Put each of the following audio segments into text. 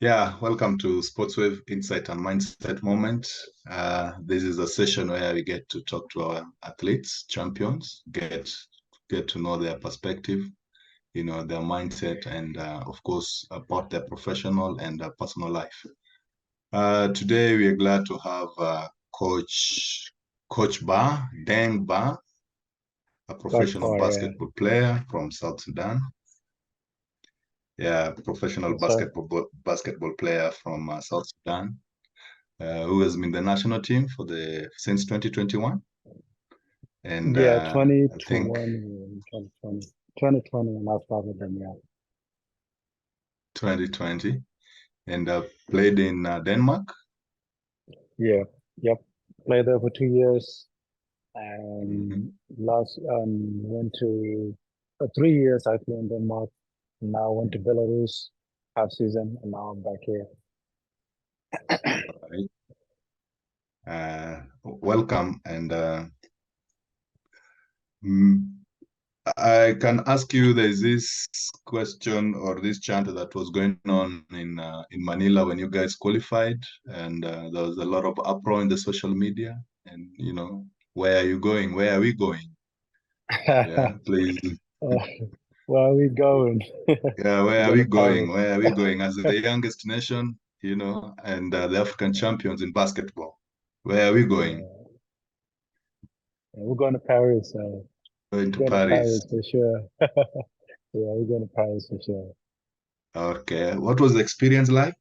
Yeah, welcome to Sportswave Insight and Mindset Moment. This is a session where we get to talk to our athletes, champions, get to know their perspective, their mindset, and of course about their professional and personal life. Today we are glad to have Coach Deng Ba, a professional basketball player from South Sudan. Yeah, professional basketball player from South Sudan, who has been the national team since 2021. And Yeah, I think 2020 when I started them, yeah. 2020, and played in Denmark. Yeah, yep. Played there for 2 years and went to 3 years I played in Denmark. Now went to Belarus half season and now I'm back here. Welcome, and I can ask you, there's this question or this chant that was going on in Manila when you guys qualified, and there was a lot of uproar in the social media, and where are you going? Where are we going? Yeah, please. Where are we going? Yeah, where are we going? Where are we going as the youngest nation, and the African champions in basketball? Where are we going? We're going to Paris. Going to Paris for sure. Yeah, we're going to Paris for sure. Okay. What was the experience like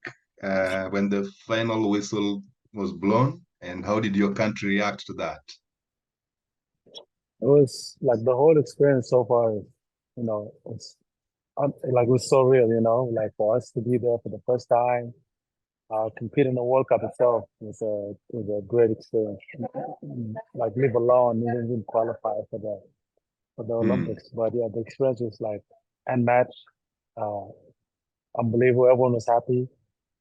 when the final whistle was blown, and how did your country react to that? It was like the whole experience so far, it's like it was so real, like for us to be there for the first time, compete in the World Cup itself was a great experience. Like live alone, even qualify for the Olympics. But yeah, the experience was like unmatched, uh, unbelievable. Everyone was happy.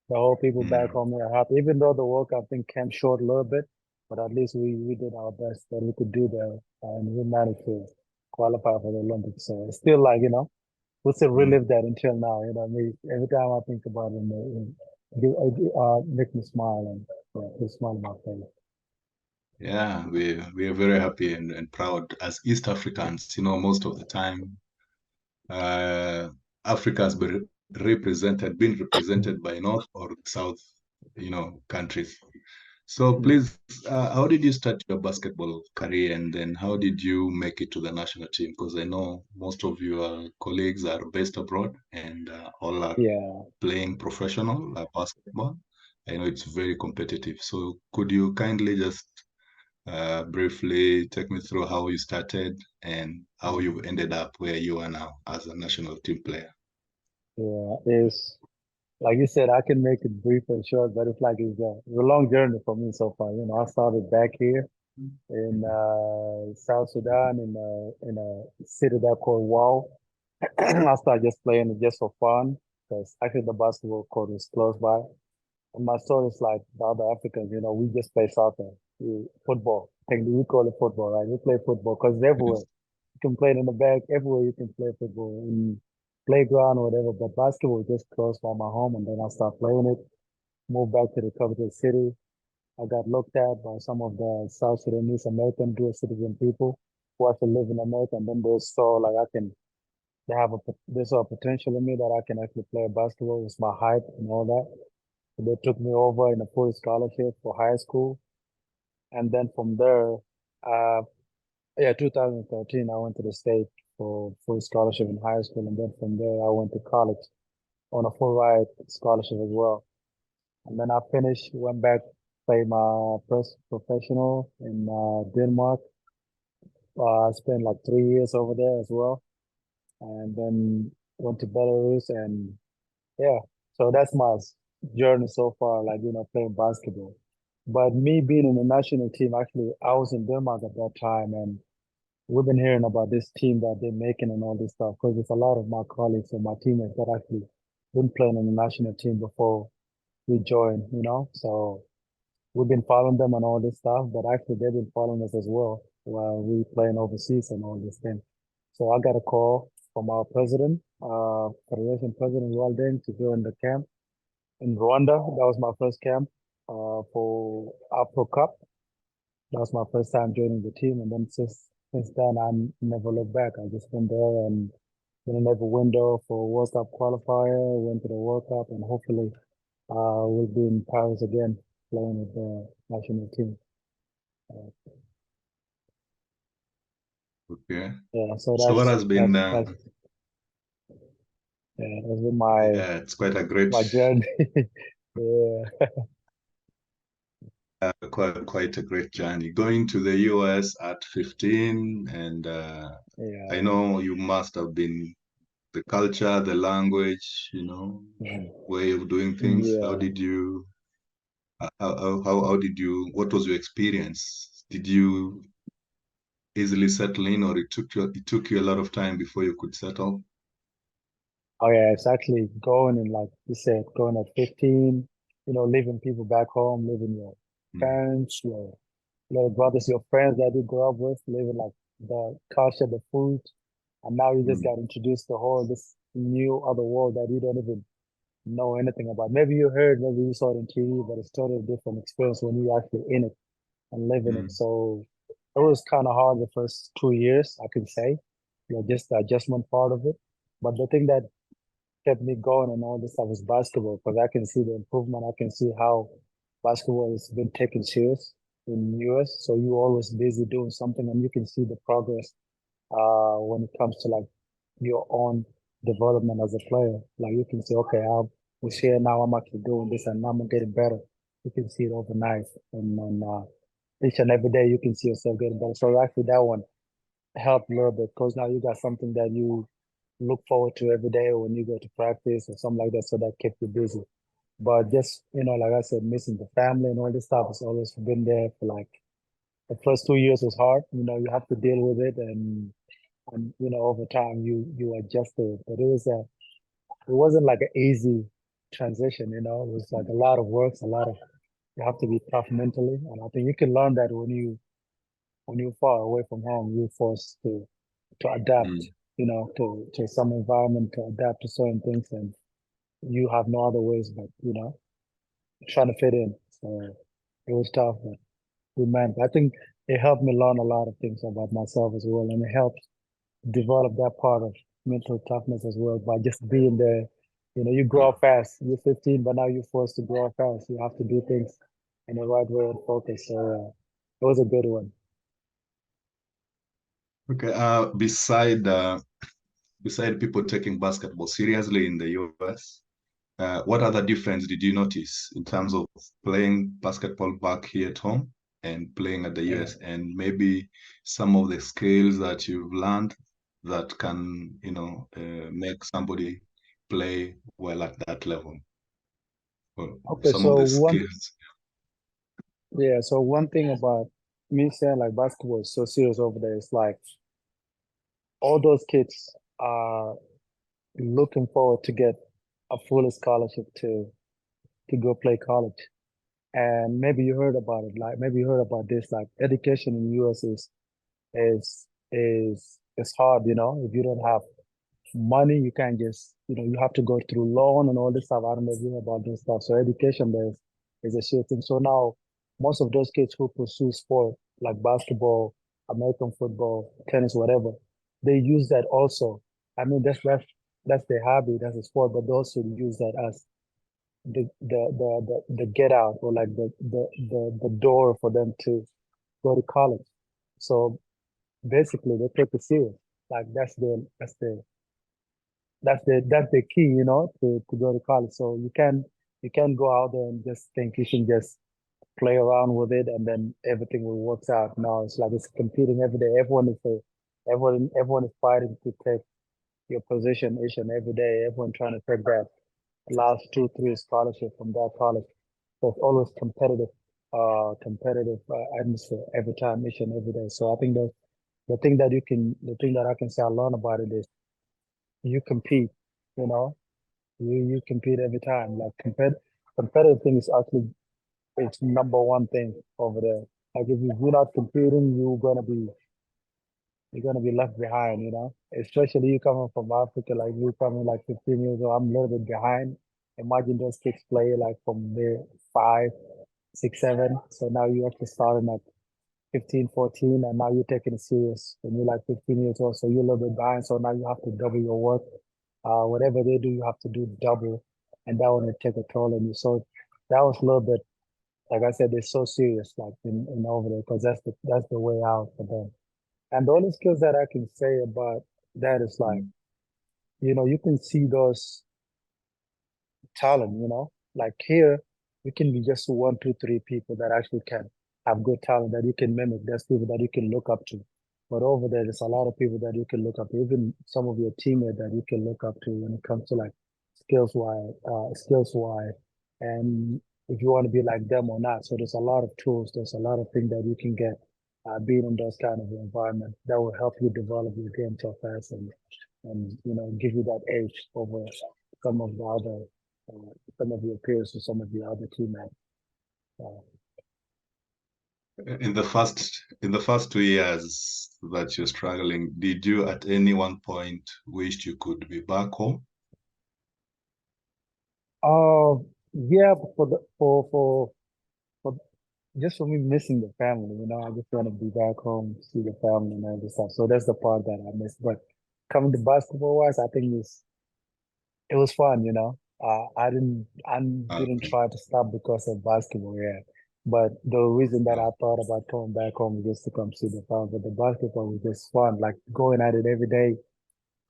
The whole people back home are happy, even though the World Cup thing came short a little bit. But at least we did our best that we could do there, and we managed to qualify for the Olympics. So it's still like we still relive that until now. I mean, every time I think about it make me smile and put a smile on my face. Yeah, we are very happy and proud as East Africans. Most of the time, Africa has been represented by North or South, countries. So please, how did you start your basketball career, and then how did you make it to the national team? Because I know most of your colleagues are based abroad and all are playing professional basketball. I know it's very competitive. So could you kindly just briefly take me through how you started and how you ended up where you are now as a national team player? Yeah, it's like you said, I can make it brief and short, but it's a long journey for me so far. I started back here in South Sudan in a city that called Wow. I started just playing it just for fun because actually the basketball court is close by. And my story is like the other Africans, we just play soccer, football. Technically, we call it football, right? We play football because everywhere. You can play it in the back, everywhere you can play football, in playground or whatever. But basketball just close by my home, and then I started playing it. Moved back to the capital city. I got looked at by some of the South Sudanese American dual citizen people who actually live in America, and then they saw like they saw a potential in me that I can actually play basketball with my height and all that. So they took me over in a full scholarship for high school, and then from there, 2013, I went to the state for full scholarship in high school, and then from there I went to college on a full ride scholarship as well. And then I finished, went back, played my first professional in Denmark. I spent like 3 years over there as well, and then went to Belarus, and yeah, so that's my journey so far, like playing basketball. But me being in the national team, actually, I was in Denmark at that time, and we've been hearing about this team that they're making and all this stuff because it's a lot of my colleagues and my teammates that actually been playing in the national team before we joined. So we've been following them and all this stuff, but actually they've been following us as well while we playing overseas and all this thing. So I got a call from our president, Federation President Walding, to join the camp. in Rwanda. That was my first camp for Afro Cup. That was my first time joining the team, and then since then I never looked back. I just went there and been in every window for World Cup qualifier, went to the World Cup, and hopefully we'll be in Paris again playing with the national team. Okay. Yeah, so So what has been that's been my yeah, it's quite a great my journey. Yeah, quite a great journey. Going to the US at 15, and I yeah. know you must have been the culture, the language, way of doing things. How Yeah. did you how did you what was your experience? Did you easily settle in, or it took you a lot of time before you could settle? Oh yeah, it's actually going and like you said, going at 15, leaving people back home, leaving your Mm, parents, your little brothers, your friends that you grew up with, living like the culture, the food, and now you just mm, got introduced to whole this new other world that you don't even know anything about. Maybe you heard, maybe you saw it on TV, but it's totally different experience when you're actually in it and living it. mm, So it was kind of hard the first 2 years, I can say, just the adjustment part of it. But the thing that kept me going and all this stuff was basketball because I can see the improvement. I can see how basketball has been taken serious in US. So you're always busy doing something and you can see the progress when it comes to like your own development as a player. Like you can say, okay, we're here now, I'm actually doing this and now I'm getting better. You can see it overnight and each and every day you can see yourself getting better. So actually that one helped a little bit because now you got something that you look forward to every day when you go to practice or something like that. So that kept you busy. But just, like I said, missing the family and all this stuff has always been there for like the first 2 years was hard. You have to deal with it and over time you adjust to it. But it wasn't like an easy transition. It was like a lot of work, you have to be tough mentally. And I think you can learn that when you're far away from home, you're forced to adapt, mm. to some environment, to adapt to certain things, and you have no other ways but trying to fit in. So it was tough, but we managed. I think it helped me learn a lot of things about myself as well, and it helped develop that part of mental toughness as well by just being there. You grow up fast. You're 15, but now you're forced to grow up fast. You have to do things in the right way and focus. So it was a good one. Okay. Beside people taking basketball seriously in the US, what other difference did you notice in terms of playing basketball back here at home and playing at the Yeah. US, and maybe some of the skills that you've learned that can, make somebody play well at that level? Or Okay, some of so the one skills. yeah, so one thing about me saying like basketball is so serious over there is like all those kids are looking forward to get a full scholarship to go play college. And maybe you heard about it, like maybe you heard about this, like education in the US is hard, if you don't have money, you can't just, you have to go through loan and all this stuff. I don't know if you know about this stuff. So education there is a shit thing. So now most of those kids who pursue sport like basketball, American football, tennis, whatever, they use that also. I mean, that's their hobby, that's a sport, but they also use that as the get out or like the door for them to go to college. So basically they take it serious. Like that's the key, to go to college. So you can't go out there and just think you can just play around with it and then everything will work out. No, it's like it's competing every day. Everyone is fighting to take your position each and every day. Everyone trying to take that last 2, 3 scholarship from that college. So it's always competitive atmosphere every time, each and every day. So I think the thing that I can say I learn about it is you compete, you know, you compete every time. Like competitive thing is actually it's number one thing over there. Like if you're not competing, you're gonna be left behind. Especially you coming from Africa, like you coming like 15 years old. I'm a little bit behind. Imagine those kids play like from the 5, 6, 7. So now you actually starting at 15, 14, and now you're taking it serious when you're like 15 years old. So you're a little bit behind. So now you have to double your work. Whatever they do, you have to do double, and that one will take a toll on you. So that was a little bit, like I said, they're so serious, like in over there, because that's the way out for them. And the only skills that I can say about that is like, you can see those talent, like here, you can be just one, two, three people that actually can have good talent that you can mimic. There's people that you can look up to. But over there, there's a lot of people that you can look up to, even some of your teammates that you can look up to when it comes to like skills wise. And if you want to be like them or not. So there's a lot of tools, there's a lot of things that you can get being in those kind of environment that will help you develop your game so fast and give you that edge over some of the other some of your peers or some of your other teammates. Uh, In the first 2 years that you're struggling, did you at any one point wish you could be back home? uh, yeah, but for just for me missing the family, I just want to be back home, see the family and all this stuff. So that's the part that I miss. But coming to basketball wise, I think it was fun. I didn't Okay. try to stop because of basketball, yeah. But the reason that I thought about coming back home was just to come see the family. But the basketball was just fun, like going at it every day,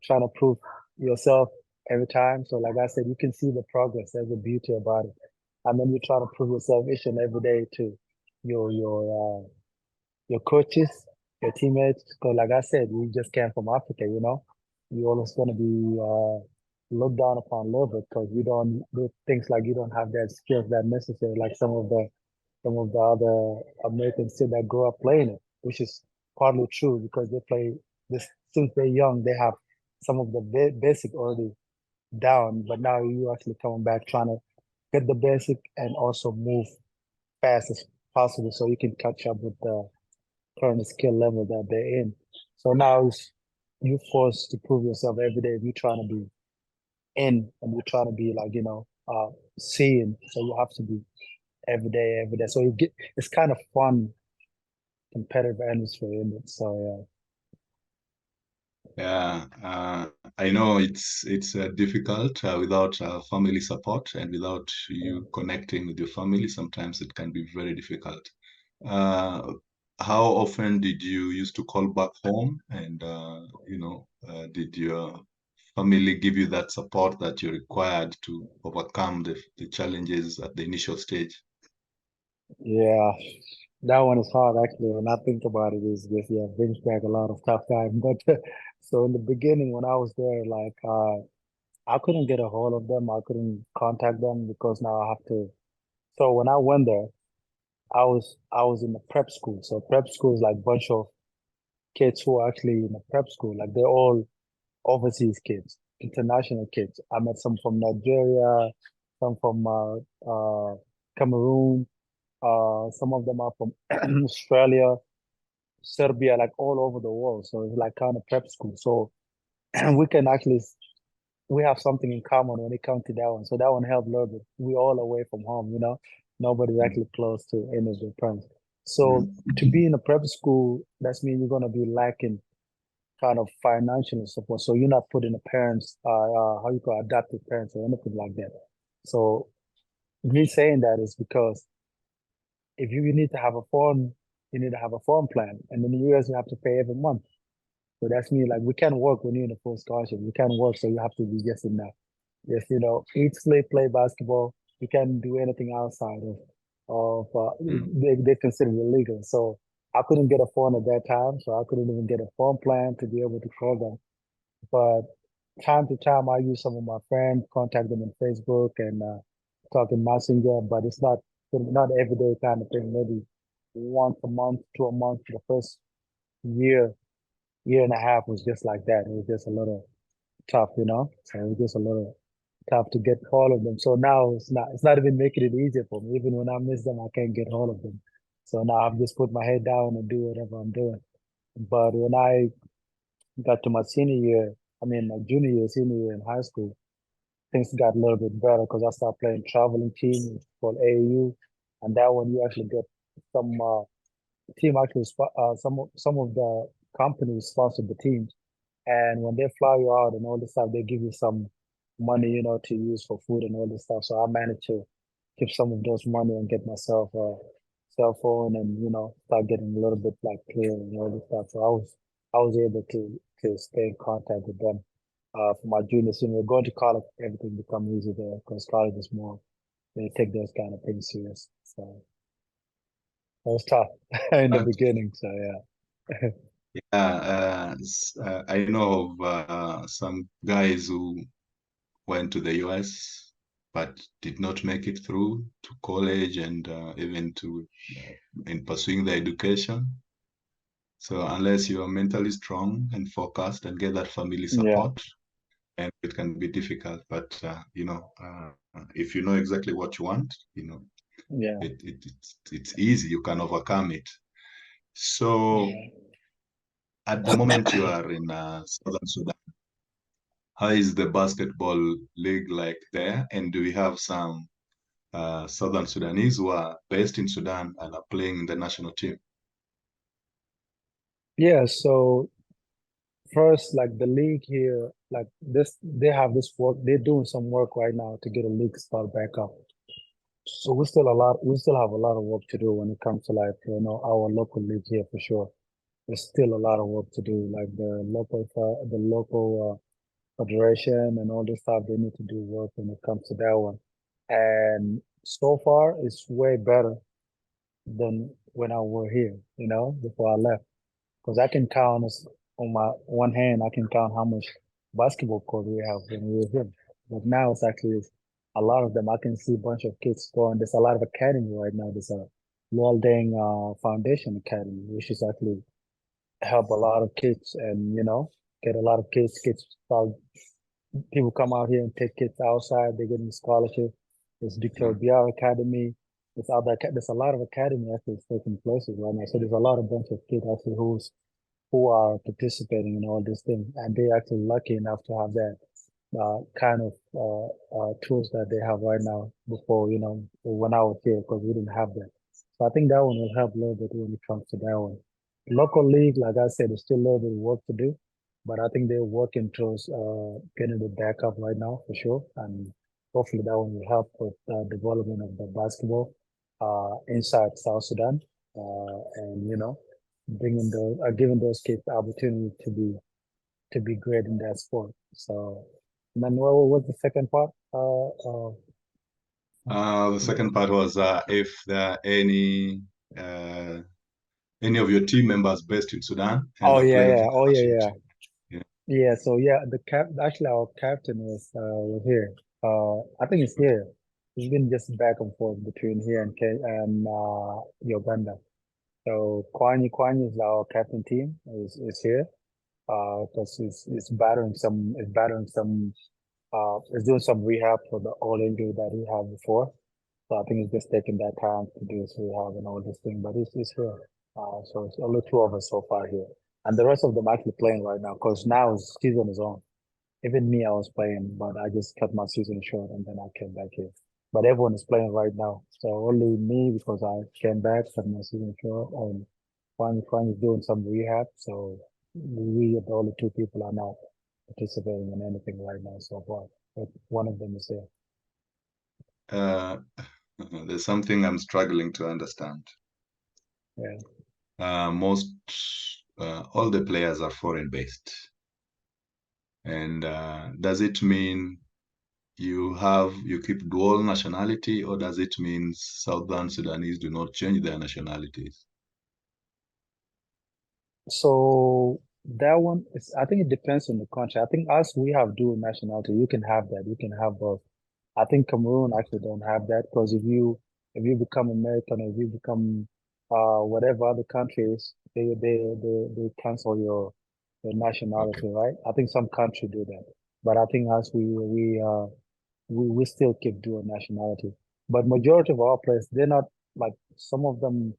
trying to prove yourself every time. So like I said, you can see the progress. There's a beauty about it. And then you try to prove yourself each and every day to your coaches, your teammates. Because like I said, you just came from Africa. You're always going to be looked down upon a little bit because you don't do things like you don't have that skills that necessary like some of the other Americans still that grow up playing it, which is partly true because they play this since they're young. They have some of the basic already down, but now you actually coming back trying to get the basic and also move fast as possible so you can catch up with the current skill level that they're in. So now you forced to prove yourself every day. If you're trying to be in and you're trying to be like seeing, so you have to be every day, every day. So it's kind of fun competitive atmosphere in it. So Yeah, I know it's difficult without family support and without yeah, you connecting with your family. Sometimes it can be very difficult. Uh, how often did you used to call back home? And did your family give you that support that you required to overcome the challenges at the initial stage? yeah, that one is hard actually. When I think about it, is just yeah, brings back a lot of tough times. But so in the beginning, when I was there, like I couldn't get a hold of them. I couldn't contact them because now I have to. So when I went there, I was in the prep school. So prep school is like a bunch of kids who are actually in the prep school. Like they're all overseas kids, international kids. I met some from Nigeria, some from Cameroon. Some of them are from Australia, Serbia, like all over the world. So it's like kind of prep school. So we can actually we have something in common when it comes to that one. So that one helped a little bit. We all away from home. Nobody's actually close to any of their parents. So to be in a prep school, that's mean you're gonna be lacking kind of financial support. So you're not putting the parents, how you call adoptive parents or anything like that. So me saying that is because if you need to have a phone, you need to have a phone plan, and in the US you have to pay every month. So that's me like we can't work when you're in a full scholarship. We can't work, so you have to be just in that. Yes, eat, sleep, play basketball. You can't do anything outside of Mm. they consider it illegal. So I couldn't get a phone at that time, so I couldn't even get a phone plan to be able to call them. But time to time, I use some of my friends, contact them on Facebook and talk in Messenger. But it's not everyday kind of thing. Maybe once a month, to a month. The first year, year and a half was just like that. It was just a little tough. So it was just a little tough to get hold of them. So now it's not even making it easier for me. Even when I miss them, I can't get hold of them. So now I've just put my head down and do whatever I'm doing. But when I got to my senior year, I mean my junior year, senior year in high school, things got a little bit better because I started playing traveling team called AAU, and that one you actually get some team actually some of the companies sponsored the teams, and when they fly you out and all this stuff, they give you some money, to use for food and all this stuff. So I managed to keep some of those money and get myself a cell phone and start getting a little bit like clear and all this stuff. So I was able to stay in contact with them. For my junior, senior, going to college, everything become easy there because college is more, they take those kind of things serious. So it was tough in the But beginning. So yeah. I know of some guys who went to the US but did not make it through to college and even to in pursuing their education. So unless you are mentally strong and focused and get that family Yeah, support, and it can be difficult. But if you know exactly what you want, yeah. it's easy. You can overcome it. So at the moment you are in Southern Sudan, how is the basketball league like there? And do we have some Southern Sudanese who are based in Sudan and are playing in the national team? Yeah, so first, like the league here, like this, they have this work. They're doing some work right now to get a league start back up. So we still have a lot of work to do when it comes to like our local league here for sure. There's still a lot of work to do. Like the local federation and all this stuff, they need to do work when it comes to that one. And so far, it's way better than when I were here. Before I left. Because I can count on my one hand, I can count how much basketball court we have when we were here. But now it's actually a lot of them. I can see a bunch of kids going. There's a lot of academy right now. There's a Walding Foundation Academy, which is actually help a lot of kids and get a lot of kids start, people come out here and take kids outside. They're getting scholarship. There's Dr. Yeah. Biar Academy. There's a lot of academy actually taking places right now. So there's a lot of bunch of kids actually who are participating in all these things, and they're actually lucky enough to have that kind of tools that they have right now. Before, when I was here, because we didn't have that. So I think that one will help a little bit when it comes to that one. Local league, like I said, there's still a little bit of work to do, but I think they're working towards getting it back up right now for sure, and hopefully that one will help with development of the basketball inside South Sudan, and bringing giving those kids the opportunity to be great in that sport. So, and then what was the second part? The second part was if there are any of your team members based in Sudan and Oh are yeah, playing yeah. for the Oh yeah, national yeah. team. Yeah. Yeah. So yeah, actually our captain was here. I think it's here. He's been just back and forth between here and Uganda. So Kwani is our captain team is here. Because it's doing some rehab for the old injury that he had before. So I think he's just taking that time to do his rehab and all this thing. But he's here. So it's only two of us so far here, and the rest of them actually playing right now because now his season is on. Even me, I was playing, but I just cut my season short and then I came back here. But everyone is playing right now. So only me because I came back, cut my season short, and Juan is doing some rehab. So we are the only two people are not participating in anything right now so far. But one of them is here. Uh, there's something I'm struggling to understand. Yeah. Most all the players are foreign based, and does it mean you keep dual nationality, or does it mean Southern Sudanese do not change their nationalities? So that one is, I think it depends on the country. I think us, we have dual nationality. You can have that. You can have both. I think Cameroon actually don't have that because if you become American or if you become whatever other countries, they cancel your Okay. nationality, right? I think some country do that, but I think us we still keep dual nationality. But majority of our players, they're not like some of them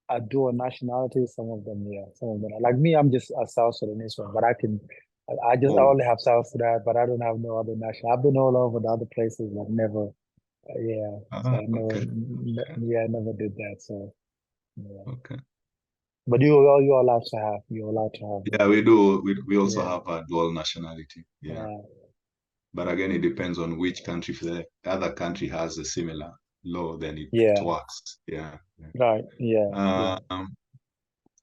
are dual nationality. Some of them, yeah, some of them are. Like me, I'm just a South Sudanese one, but I can I Oh, only have South Sudan, but I don't have no other national. I've been all over the other places, but never, yeah. So I never, okay, okay, yeah, I never did that. So yeah. okay. But you're allowed to have, you're allowed to have Yeah, them. we do. We also Yeah, have a dual nationality. Yeah. right, But again, it depends on which country. If the other country has a similar law, then it yeah, works. Yeah. Yeah. right, yeah, yeah,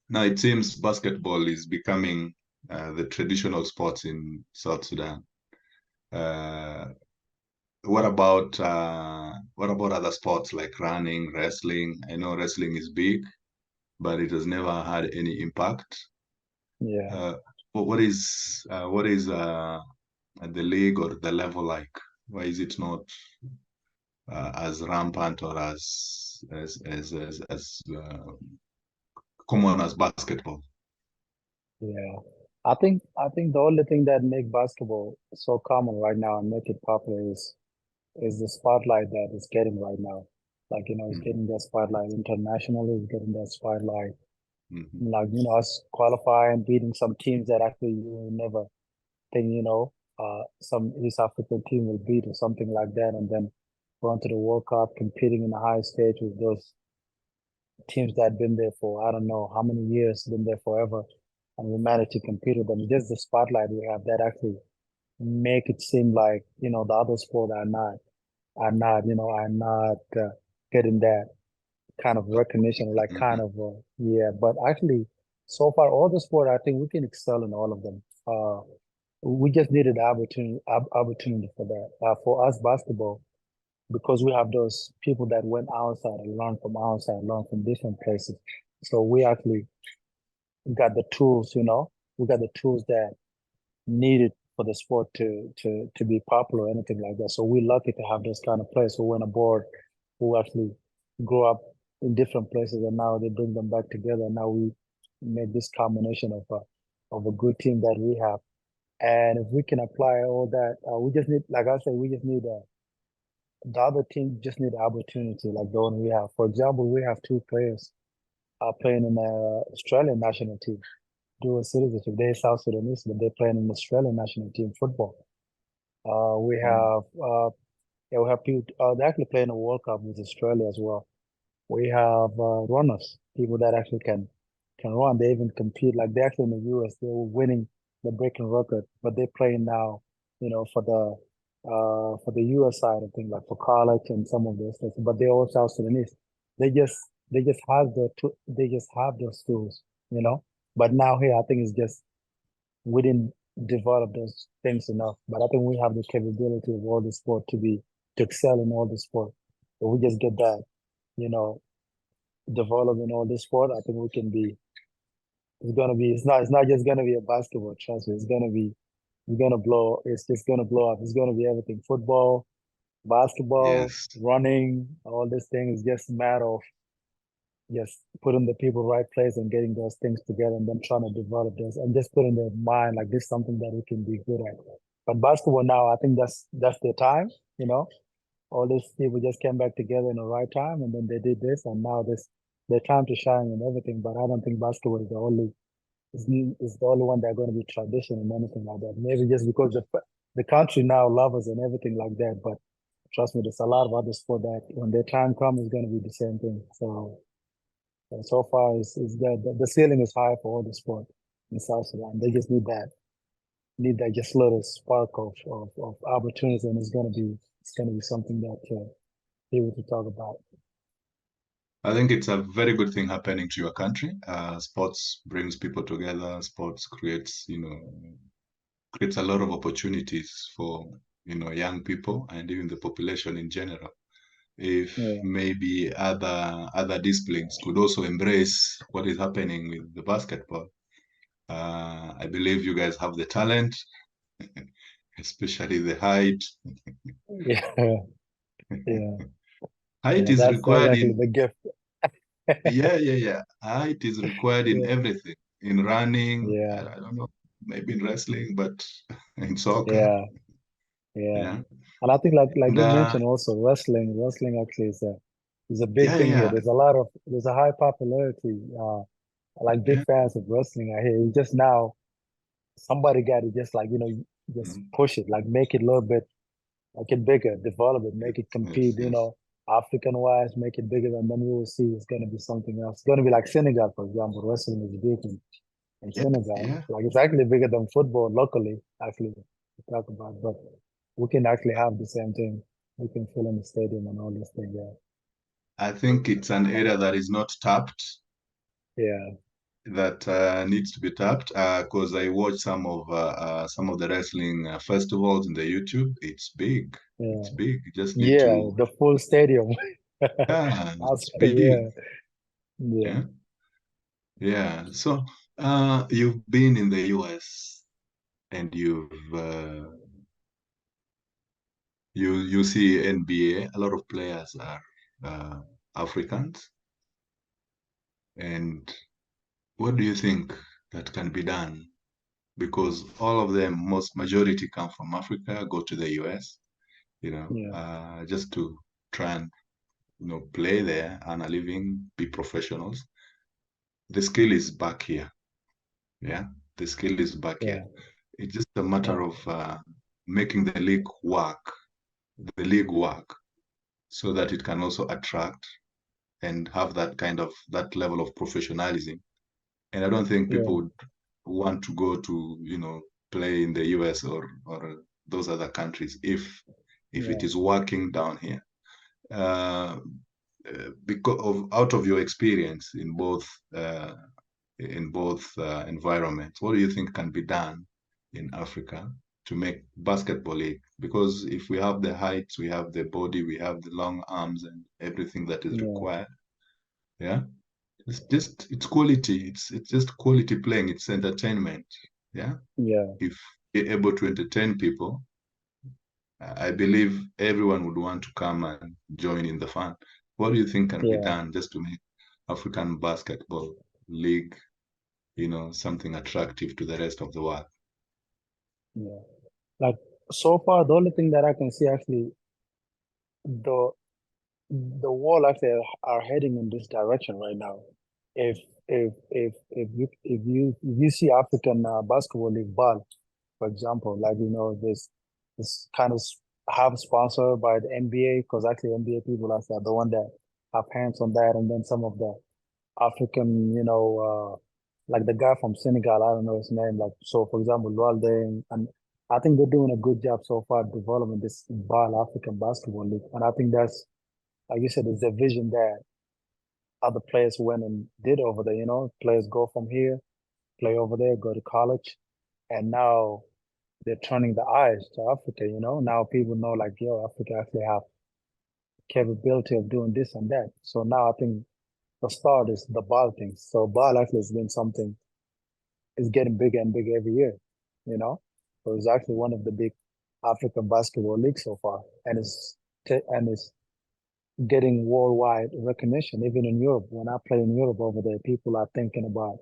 Now it seems basketball is becoming the traditional sports in South Sudan. Uh, what about other sports like running, wrestling? I know wrestling is big, but it has never had any impact. yeah. Uh, what is the league or the level like? Why is it not as rampant or as common as basketball? Yeah. I think the only thing that make basketball so common right now and make it popular is the spotlight that it's getting right now. Like, it's Mhm, getting that spotlight internationally, it's getting that spotlight. mhm, Like, us qualifying, beating some teams that actually you will never think, some East African team will beat or something like that, and then going to the World Cup, competing in the highest stage with those teams that been there for I don't know how many years, been there forever, and we managed to compete with them. Just the spotlight we have that actually make it seem like the other sport are not getting that kind of recognition, like kind mhm. of yeah. But actually, so far all the sport, I think we can excel in all of them. We just needed the opportunity for that. For us, basketball, because we have those people that went outside, learn from different places. So we actually got the tools, we got the tools that needed for the sport to be popular or anything like that. So we're lucky to have those kind of players who went abroad, who actually grew up in different places, and now they bring them back together. And now we make this combination of a good team that we have. And if we can apply all that, we just need, like I said, we just need the other team just need opportunity like the one we have. For example, we have two players playing in the Australian national team, dual citizenship. They're South Sudanese, but they're playing in the Australian national team football. We Oh, have yeah, we have people. They're actually playing a World Cup with Australia as well. We have runners, people that actually can run. They even compete. Like they're actually in the US, they were winning the breaking record, but they're playing now, for the US side of things, like for college and some of those things. But they're all South Sudanese. They just they just have those tools, you know. But now here, I think it's just we didn't develop those things enough. But I think we have the capability of all the sport to excel in all the sport. If we just get that, you know, develop in all the sport, I think we can be. It's not just gonna be a basketball. Trust me, it's gonna blow. It's just gonna blow up. It's gonna be everything: football, basketball, yes. running, all these things. It's just a matter of just putting the people right place and getting those things together and then trying to develop this and just putting their mind like this is something that we can be good at. But basketball now, I think that's their time, you know. All these people just came back together in the right time and then they did this and now this their time to shine and everything. But I don't think basketball is the only one that's going to be tradition and anything like that. Maybe just because the country now loves us and everything like that. But trust me, there's a lot of other sport that when their time comes, it's going to be the same thing. So far, is that the ceiling is high for all the sport in South Sudan. They just need that just little spark of opportunity, and it's gonna be something that people to talk about. I think it's a very good thing happening to your country. Sports brings people together. Sports creates a lot of opportunities for young people and even the population in general. If Yeah, maybe other disciplines could also embrace what is happening with the basketball, I believe you guys have the talent, especially the height. yeah, yeah, Height yeah. is That's required actually in the gift. yeah. Height is required in Yeah, everything. In running, yeah, I don't know, maybe in wrestling, but in soccer, yeah, yeah. yeah. And I think like And you mentioned also wrestling actually is a big thing here. yeah. There's a high popularity, like big Yeah. fans of wrestling out here. It's just now somebody got to just like, just Mhm. push it, like make it a little bit, make it bigger, develop it, make Yes, it compete, yes, yes. African wise, make it bigger, and then we will see it's going to be something else. It's going to be like Senegal, for example. Wrestling is big in Yeah, Senegal. yeah. Like it's actually bigger than football locally, actually, to talk about. But we can actually have the same thing. We can fill in the stadium and all this thing. Yeah. I think it's an area that is not tapped, Yeah. that needs to be tapped. Because I watched some of the wrestling festivals in the YouTube. It's big. Yeah. It's big. You just need Yeah. to. The full stadium. Yeah, it's big. Yeah. Yeah. Yeah, yeah. So, you've been in the US and you see NBA. A lot of players are uh, Africans. And what do you think that can be done? Because all of them, most majority come from Africa, go to the US, Yeah. just to try and play there, earn a living, be professionals. The skill is back here. Yeah, the skill is back here. Yeah. It's just a matter Yeah. of making the league work, so that it can also attract and have that level of professionalism. And I don't think people Yeah. would want to go to, play in the US or those other countries if it Yeah. is working down here. Uh, because of out of your experience in both environments, what do you think can be done in Africa to make basketball league? Because if we have the heights, we have the body, we have the long arms and everything that is Yeah. required. Yeah. It's quality. It's just quality playing. It's entertainment. Yeah. Yeah. If you're able to entertain people, I believe everyone would want to come and join in the fun. What do you think can be Yeah. done just to make African basketball league, something attractive to the rest of the world? Yeah. Like so far, the only thing that I can see actually the the world actually are heading in this direction right now. If if you see African basketball league ball, for example, like this kind of half sponsored by the NBA because actually NBA people are the one that have hands on that, and then some of the African, like the guy from Senegal, I don't know his name. Like so, for example, Walde, and I think they're doing a good job so far developing this BAL African basketball league, and I think that's like you said, it's a vision that other players went and did over there. Players go from here, play over there, go to college, and now they're turning the eyes to Africa. Now people know like, yo, Africa actually have capability of doing this and that. So now I think the start is the ball thing. So ball actually has been something is getting bigger and bigger every year. You know, so it's actually one of the big African basketball leagues so far, and it's getting worldwide recognition, even in Europe. When I play in Europe over there, people are thinking about,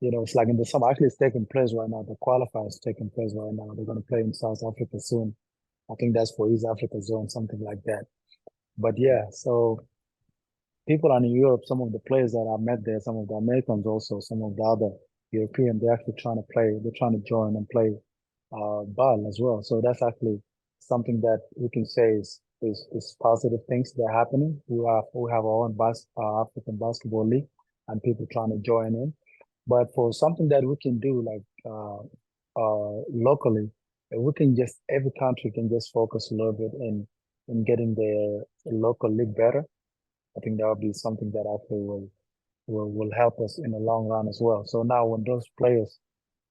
it's like in the summer. Actually, it's taking place right now. The qualifiers is taking place right now. They're going to play in South Africa soon. I think that's for East Africa zone, something like that. But yeah, so people are in Europe, some of the players that I met there, some of the Americans also, some of the other European, they're actually trying to play, they're trying to join and play ball as well. So that's actually something that we can say is positive things that are happening. We have our own African basketball league and people trying to join in. But for something that we can do like locally, we can just every country can just focus a little bit in getting their local league better. I think that would be something that actually will help us in the long run as well. So now when those players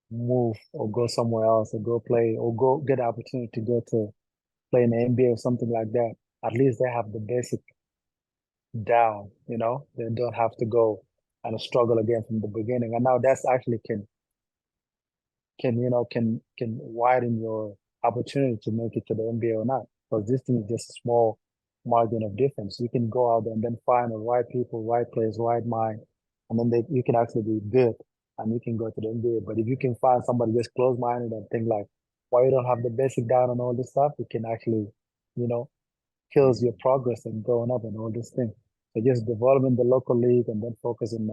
move or go somewhere else or go play or go get the opportunity to go to play in the NBA or something like that, at least they have the basic down, they don't have to go and struggle again from the beginning. And now that's actually can widen your opportunity to make it to the NBA or not. Because this thing is just a small margin of difference. You can go out there and then find the right people, right place, right mind, and then you can actually be good and you can go to the NBA. But if you can find somebody just close minded and think like, why you don't have the basic down and all this stuff, it can actually, you know, kills your progress and going up and all this thing. So just developing the local league and then focusing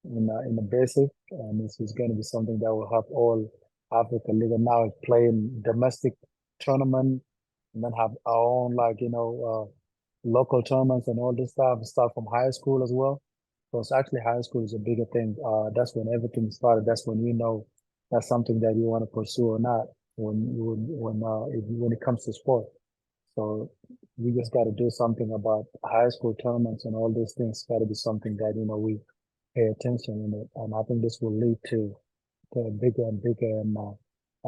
in the basic, and this is going to be something that will help all. Africa League, and now playing domestic tournament, and then have our own local tournaments and all this stuff. Start from high school as well. Because actually, high school is a bigger thing. That's when everything started. That's when you know that's something that you want to pursue or not. When it comes to sport. So we just got to do something about high school tournaments and all these things. Got to be something that we pay attention in it, and I think this will lead to a bigger and bigger and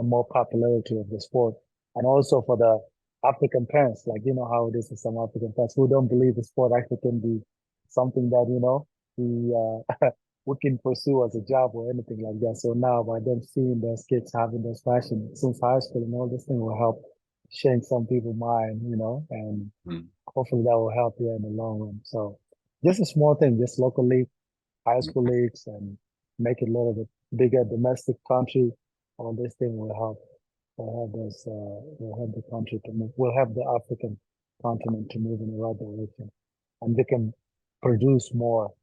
more popularity of the sport, and also for the African parents, like how it is with some African parents who don't believe the sport actually can be something that we we can pursue as a job or anything like that. So now by them seeing those kids having those passion since high school and all this thing will help change some people's mind, and Mm. hopefully that will help you in the long run. So just a small thing, just local league, high school leagues, and make it a little bit bigger domestic country. All this thing will help. Will help the country to move. Will help the African continent to move in the right direction, and they can produce more,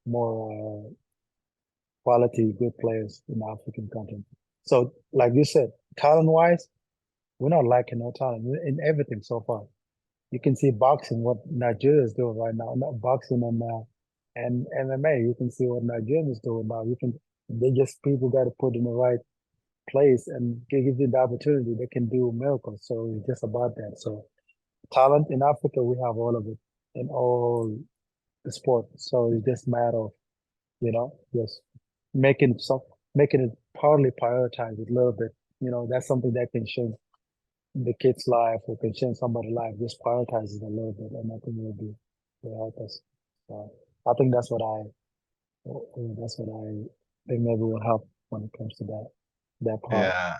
more quality, good players in the African continent. So, like you said, talent-wise, we're not lacking no talent in everything so far. You can see boxing, what Nigeria is doing right now. Not boxing and MMA. You can see what Nigeria is doing now. They just people got to put in the right place and give them the opportunity. They can do miracles. So it's just about that. So talent in Africa, we have all of it in all the sport. So it's just a matter of just making making it partly prioritize it a little bit. That's something that can change the kid's life or can change somebody's life. Just prioritize it a little bit, and I think will help us. So I think that's what I think maybe will help when it comes to that part. Yeah,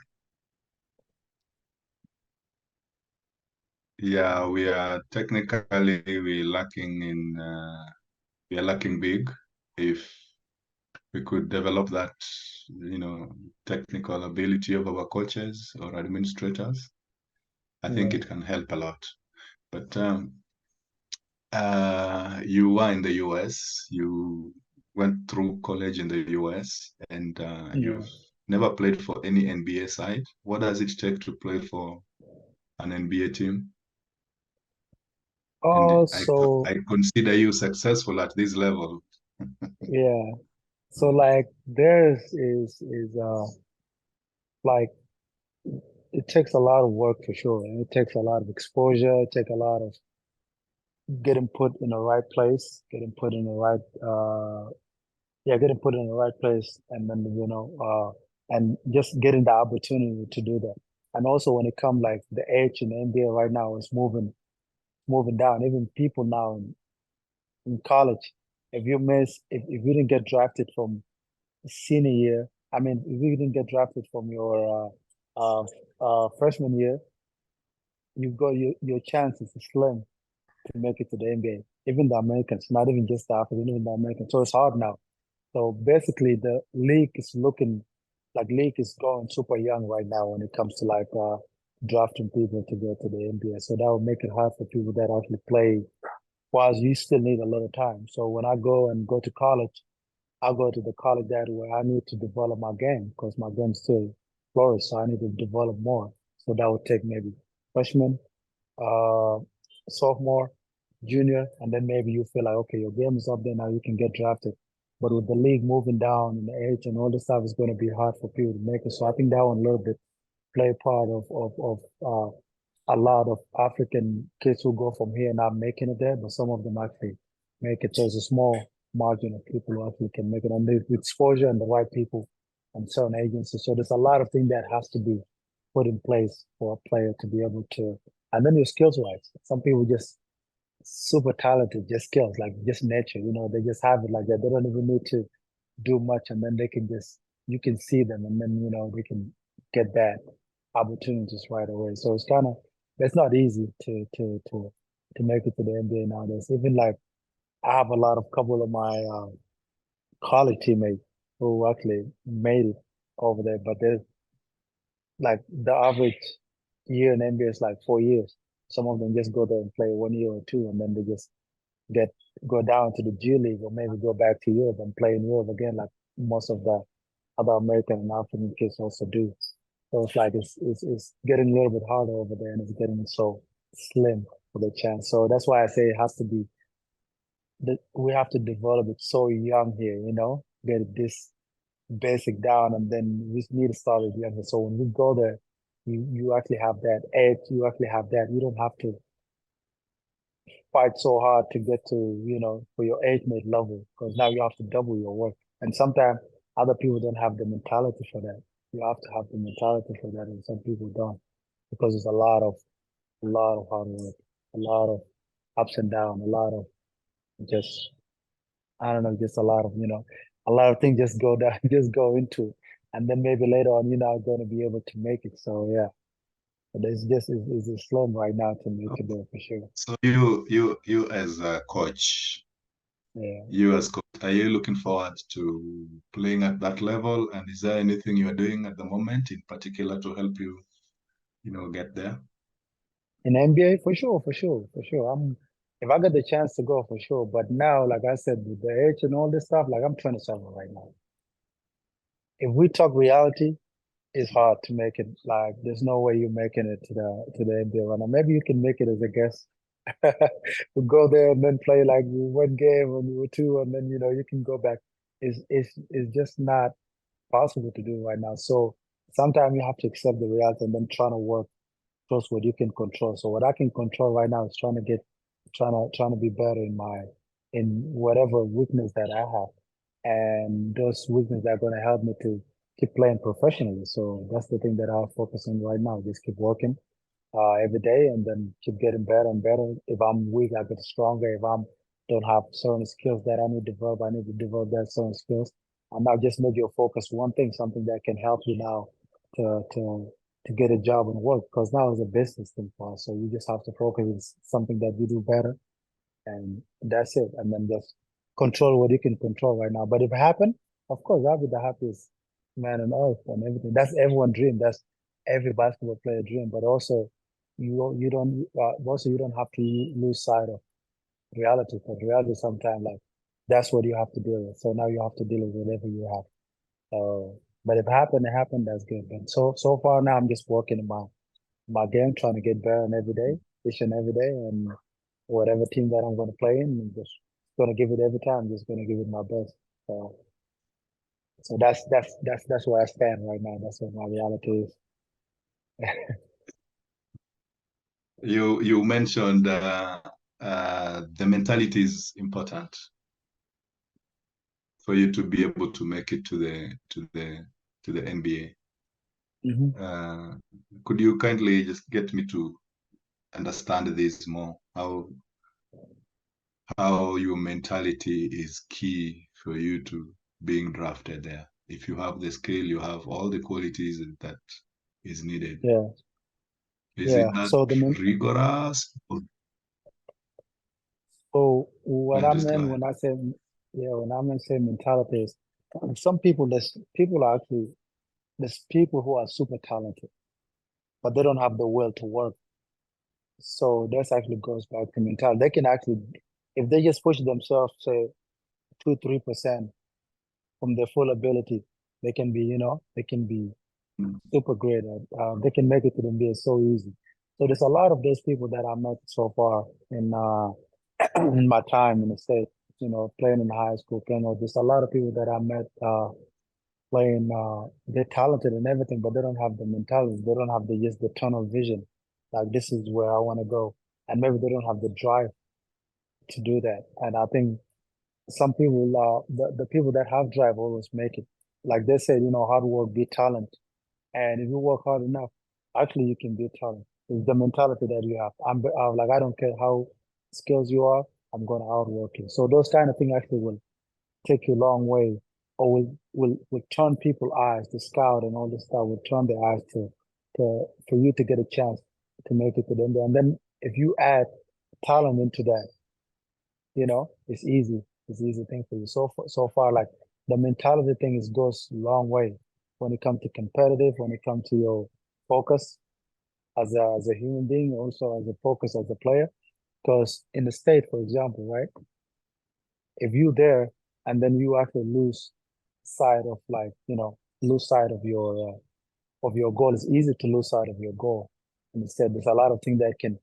yeah, we are technically we are lacking big. If we could develop that, technical ability of our coaches or administrators, I think Yeah. it can help a lot. But you were in the US, you went through college in the US, and Yeah. you've never played for any NBA side. What does it take to play for an NBA team? And So I consider you successful at this level. yeah. So like theirs is like it takes a lot of work for sure. And it takes a lot of exposure, it takes a lot of getting put in the right place, getting put in the right getting put in the right place, and then and just getting the opportunity to do that. And also when it comes like the age in the NBA right now is moving down. Even people now in college, if you didn't get drafted from senior year, I mean, if you didn't get drafted from your freshman year, your chances is slim to make it to the NBA. Even the Americans, not even just the Africans, even the Americans. So it's hard now. So basically, the league is looking like league is going super young right now when it comes to like drafting people to go to the NBA. So that will make it hard for people that actually play. Whilst you still need a little time. So when I go to college, I go to the college that where I need to develop my game because my game still flourish. So I need to develop more. So that would take maybe freshman, uh, sophomore, junior, and then maybe you feel like, okay, your game is up there now, you can get drafted. But with the league moving down in the age and all this stuff, it's going to be hard for people to make it. So I think that one a little bit play a part of a lot of African kids who go from here not making it there, but some of them actually make it. So there's a small margin of people who actually can make it, and with exposure and the right people and certain agencies. So there's a lot of things that has to be put in place for a player to be able to. And then your skills wise, some people just super talented, just skills, like just nature. They just have it like that. They don't even need to do much, and then they can just you can see them, and then they can get that opportunities right away. So it's not easy to make it to the NBA nowadays. Even like I have a lot of couple of my college teammates who actually made it over there, but there's like the average year in NBA is like 4 years. Some of them just go there and play 1 year or two, and then they just get go down to the G League or maybe go back to Europe and play in Europe again, like most of the other American and African kids also do. So it's like it's getting a little bit harder over there, and it's getting so slim for the chance. So that's why I say it has to be that we have to develop it so young here, get this basic down, and then we need to start it young. So when we go there, you actually have that edge. You actually have that. You don't have to fight so hard to get to, for your age mate level, because now you have to double your work. And sometimes other people don't have the mentality for that. You have to have the mentality for that, and some people don't, because it's a lot of hard work, a lot of ups and downs, a lot of just I don't know, just a lot of things just go down, just go into it. And then maybe later on, you're not going to be able to make it. So yeah, but it's a slum right now to make it there for sure. So you as a coach, Yeah. are you looking forward to playing at that level? And is there anything you are doing at the moment in particular to help you, get there? In NBA, for sure, for sure, for sure. If I get the chance to go, for sure. But now, like I said, with the age and all this stuff, like I'm 27 right now. If we talk reality, it's hard to make it. Like, there's no way you're making it to the NBA right now. Maybe you can make it as a guest. We go there and then play like one game or two, and then you can go back. It's just not possible to do right now. So sometimes you have to accept the reality and then trying to work towards what you can control. So what I can control right now is trying to be better in whatever weakness that I have, and those weaknesses are going to help me to keep playing professionally. So that's the thing that I'll focus on right now. Just keep working every day, and then keep getting better and better. If I'm weak, I get stronger. If I'm don't have certain skills that I need to develop, I need to develop that certain skills. And now just make your focus one thing, something that can help you now to get a job and work. Because now it's a business thing for us, so you just have to focus on something that you do better, and that's it. And then just control what you can control right now. But if it happen, of course, I'll be the happiest man on earth and everything. That's everyone's dream. That's every basketball player dream. But also, you don't also you don't have to lose sight of reality. Because reality sometimes like that's what you have to deal with. So now you have to deal with whatever you have. But if it happened. That's good. But so far now, I'm just working in my game, trying to get better every day, each and every day, and whatever team that I'm going to play in, I'm just going to give it every time. Just going to give it my best. So, so that's where I stand right now. That's what my reality is. You mentioned the mentality is important for you to be able to make it to the NBA. Mhm. Could you kindly just get me to understand this more? How your mentality is key for you to being drafted there. If you have the skill, you have all the qualities that is needed. Yeah, Is yeah. it that So rigorous? so what Yeah, I just go meant ahead. when I said yeah, when I meant say mentality is some people there's people who are super talented, but they don't have the will to work. So this actually goes back to mentality. They can actually, if they just push themselves, say 2-3% from their full ability, they can be Mm. super great at. They can make it to the NBA so easy. So there's a lot of those people that I met so far in in my time in the state. Playing in high school, playing. There's a lot of people that I met playing. They're talented and everything, but they don't have the mentality. They don't have the tunnel vision. Like this is where I want to go, and maybe they don't have the drive to do that. And I think some people, the people that have drive always make it. Like they said, hard work beat talent. And if you work hard enough, actually you can beat talent. It's the mentality that you have. I'm like, I don't care how skills you are, I'm going to outwork you. So those kind of things actually will take you a long way, or will turn people eyes, the scout and all this stuff will turn their eyes to for you to get a chance to make it to the end. And then if you add talent into that, it's easy. It's an easy thing for you. So far, like the mentality thing is goes a long way when it comes to competitive, when it comes to your focus as a human being, also as a focus as a player. Because in the state, for example, right, if you there and then you actually lose sight of like, lose sight of your goal. It's easy to lose sight of your goal. And instead, there's a lot of things that can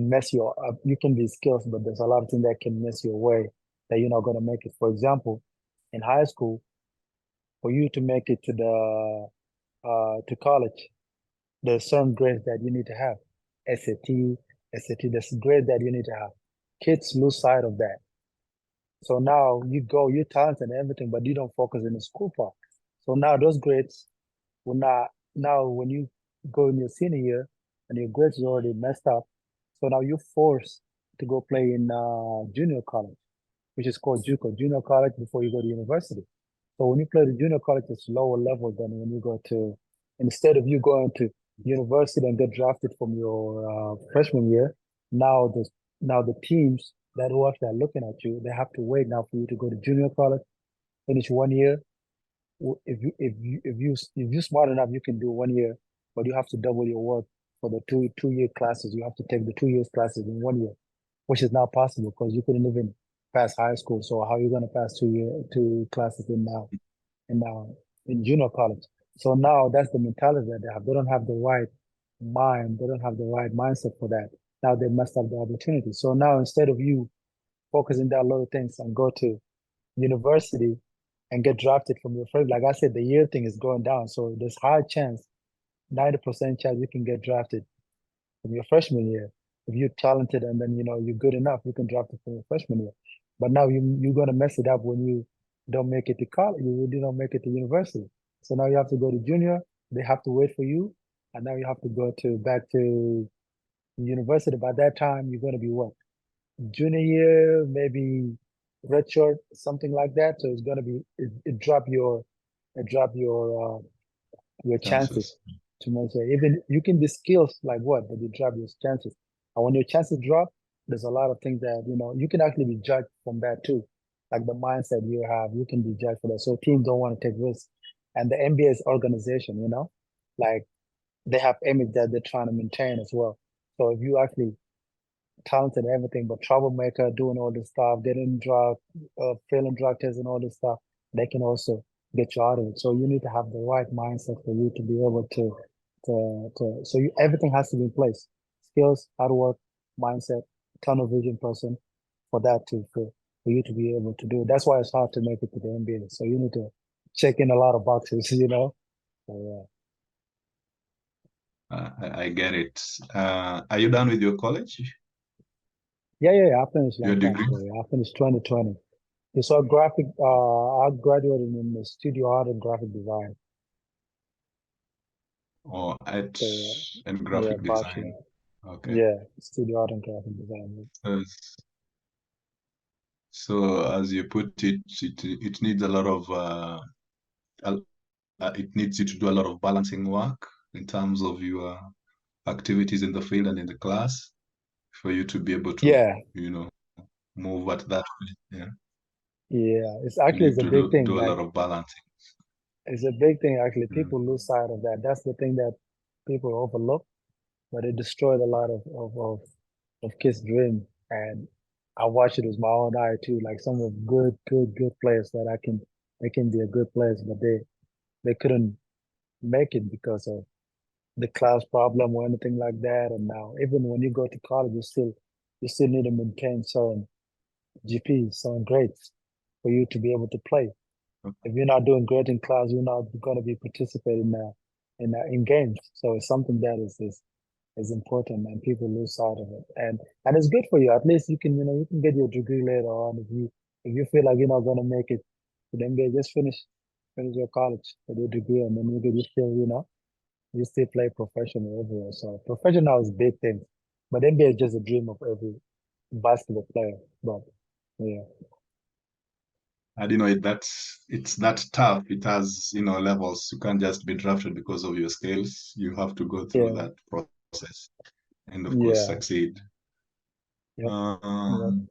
mess you up. You can be skilled, but there's a lot of things that can mess your way that you're not going to make it. For example, in high school, for you to make it to the to college, there's certain grades that you need to have. SAT, SAT, there's grades that you need to have. Kids lose sight of that. So now you go, you're talented and everything, but you don't focus in the school part. So now those grades will not, now when you go in your senior year and your grades is already messed up, so now you're forced to go play in junior college, which is called JUCO, junior college before you go to university. So when you play the junior college, it's lower level than when you go to, instead of you going to university and get drafted from your freshman year, now the teams that who actually are looking at you, they have to wait now for you to go to junior college, finish 1 year. If you're smart enough, you can do 1 year, but you have to double your work for the two-year classes. You have to take the 2 years classes in 1 year, which is not possible because you couldn't even pass high school. So how are you going to pass two classes in junior college? So now that's the mentality that they have. They don't have the right mind. They don't have the right mindset for that. Now they messed up the opportunity. So now instead of you focusing down little things and go to university and get drafted from your first, like I said, the year thing is going down. So there's high chance, 90% chance you can get drafted from your freshman year. If you're talented and then you're good enough, you can draft it from your freshman year. But now you're gonna mess it up when you don't make it to college. You don't make it to university. So now you have to go to junior. They have to wait for you, and now you have to go back to university. By that time, you're gonna be what? Junior year, maybe redshirt, something like that. So it's gonna be it drop your chances to make it. Even you can be skills like what, but you drop your chances. And when your chances drop, there's a lot of things that you can actually be judged from that too. Like the mindset you have, you can be judged for that. So teams don't want to take risks. And the NBA is organization, like they have image that they're trying to maintain as well. So if you actually talented and everything, but troublemaker, doing all this stuff, getting drug, failing drug tests and all this stuff, they can also get you out of it. So you need to have the right mindset for you to be able so everything has to be in place. Skills, hard work, mindset, tunnel vision person for that for you to be able to do it. That's why it's hard to make it to the NBA. So you need to check in a lot of boxes, So, yeah. I get it. Are you done with your college? Yeah. I finished Your long time degree? ago. Yeah. I finished 2020. So I graduated in the studio art and graphic design. Or art So and yeah, graphic design? bachelor. Okay. Yeah, studio art and graphic design. Yes. So as you put it, it needs a lot of it needs you to do a lot of balancing work in terms of your activities in the field and in the class for you to be able to, Yeah, move at that rate. Yeah. yeah. You It's need a to big thing. do a Like lot of balancing. it's a big thing. Actually, Mm. people lose sight of that. That's the thing that people overlook, but it destroyed a lot of kids' dream. And I watched it with my own eye too. Like some of good players that they can be a good players, but they couldn't make it because of the class problem or anything like that. And now even when you go to college, you still need to maintain certain GPs, certain grades for you to be able to play. If you're not doing great in class, you're not going to be participating in games. So it's something that is important, and people lose sight of it. And it's good for you. At least you can you can get your degree later on if you feel like you're not going to make it to the NBA, just finish your college with your degree, and then you still play professional everywhere. So professional is a big thing, but NBA is just a dream of every basketball player. But yeah, And it's that tough. It has, levels. You can't just be drafted because of your skills. You have to go through yeah, that process and of course yeah, succeed. yep, yep. Um,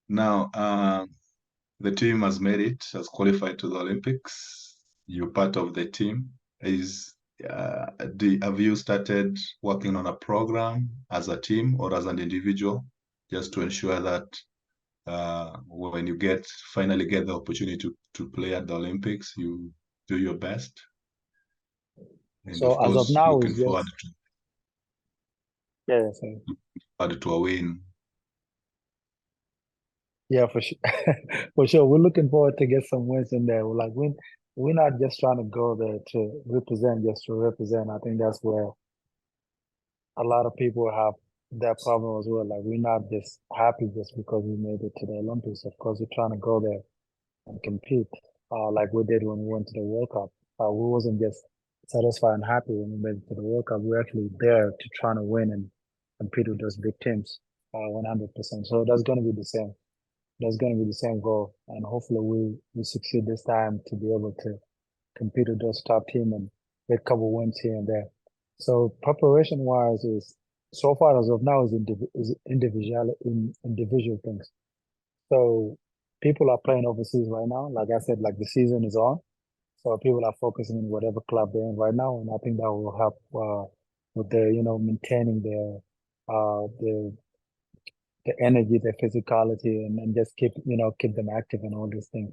Now, the team has made it, has qualified to the Olympics. You're part of the team. Have you started working on a program as a team or as an individual, just to ensure that when you finally get the opportunity to play at the Olympics, you do your best. And of So as of course, now, looking it's forward just yeah, so, to a win. yeah, for sure, for sure. We're looking forward to get some wins in there. Like we're not just trying to go there to represent just to represent. I think that's where a lot of people have that problem as well. Like we're not just happy just because we made it to the Olympics. Of course, we're trying to go there and compete, like we did when we went to the World Cup. We wasn't just satisfied and happy when we made it to the World Cup. We're actually there to try to win and compete with those big teams, 100%. So that's going to be the same. That's going to be the same goal, and hopefully we succeed this time to be able to compete with those top teams and get a couple wins here and there. So preparation wise is so far as of now is individual things. So people are playing overseas right now. Like I said, like the season is on. So people are focusing on whatever club they're in right now. And I think that will help with their, maintaining the energy, their physicality and just keep them active and all these things.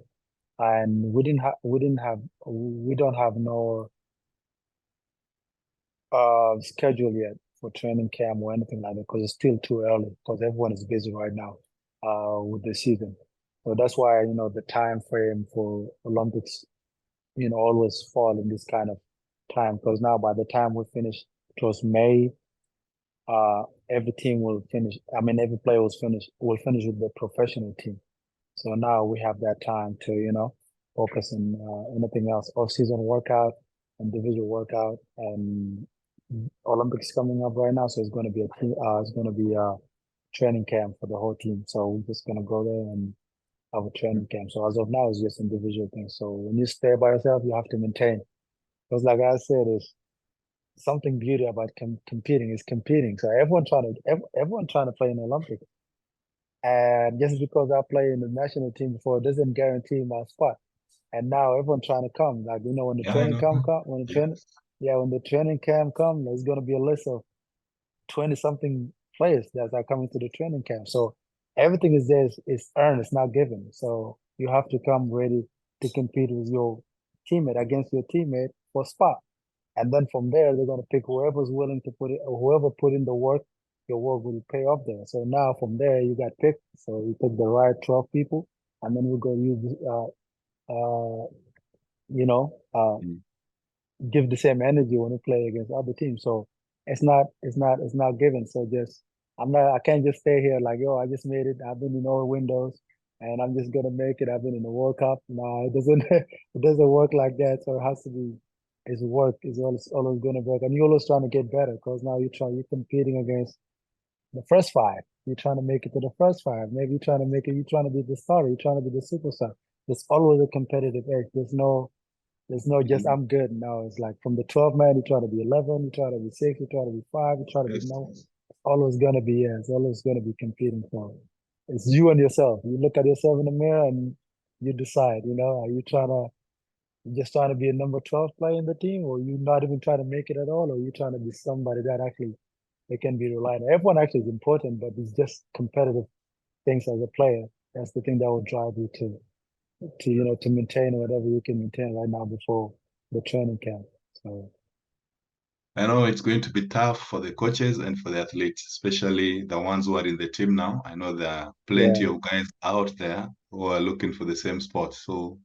And we don't have no schedule yet for training camp or anything like that because it's still too early because everyone is busy right now with the season. So that's why the time frame for Olympics always fall in this kind of time because now by the time we finish towards May, every team will finish. I mean, every player will finish with the professional team. So now we have that time to focus on anything else, off-season workout, individual workout, and Olympics coming up right now. So it's going to be it's going to be a training camp for the whole team. So we're just going to go there and have a training camp. So as of now, it's just individual things. So when you stay by yourself, you have to maintain. Because like I said, it's something beauty about competing is competing. So everyone trying to play in the Olympics. And just because I play in the national team before doesn't guarantee my spot. And now everyone trying to come. Like when the Yeah, I training know. camp come, Yes. when the training camp come, there's gonna be a list of 20 something players that are coming to the training camp. So everything is there is earned, it's not given. So you have to come ready to compete with your teammate against your teammate for spot. And then from there, they're going to pick whoever's willing to put it, or whoever put in the work, your work will pay off there. So now from there, you got picked. So you pick the right 12 people, and then we go use, you know, uh, Mm. give the same energy when we play against other teams. So it's not given. So I can't just stay here like, yo, I just made it. I've been in all windows and I'm just gonna make it. I've been in the World Cup. No, it doesn't it doesn't work like that. So it has to be it's work is always gonna work. And you're always trying to get better because now you're competing against the first five. You're trying to make it to the first five. Maybe you're trying to make it, you're trying to be the star, you're trying to be the superstar. There's always a competitive edge. There's no just Mm. I'm good. No, it's like from the 12 man, you try to be 11, you try to be 6, you try to be 5, you try to be Yes. no. It's always gonna be it's always gonna be competing for. It's you and yourself. You look at yourself in the mirror and you decide. Are you just trying to be a number 12 player in the team, or you not even trying to make it at all, or you trying to be somebody that actually they can be relied on. Everyone actually is important, but it's just competitive things as a player. That's the thing that will drive you to maintain whatever you can maintain right now before the training camp. So I know it's going to be tough for the coaches and for the athletes, especially the ones who are in the team now. I know there are plenty yeah, of guys out there who are looking for the same spot. So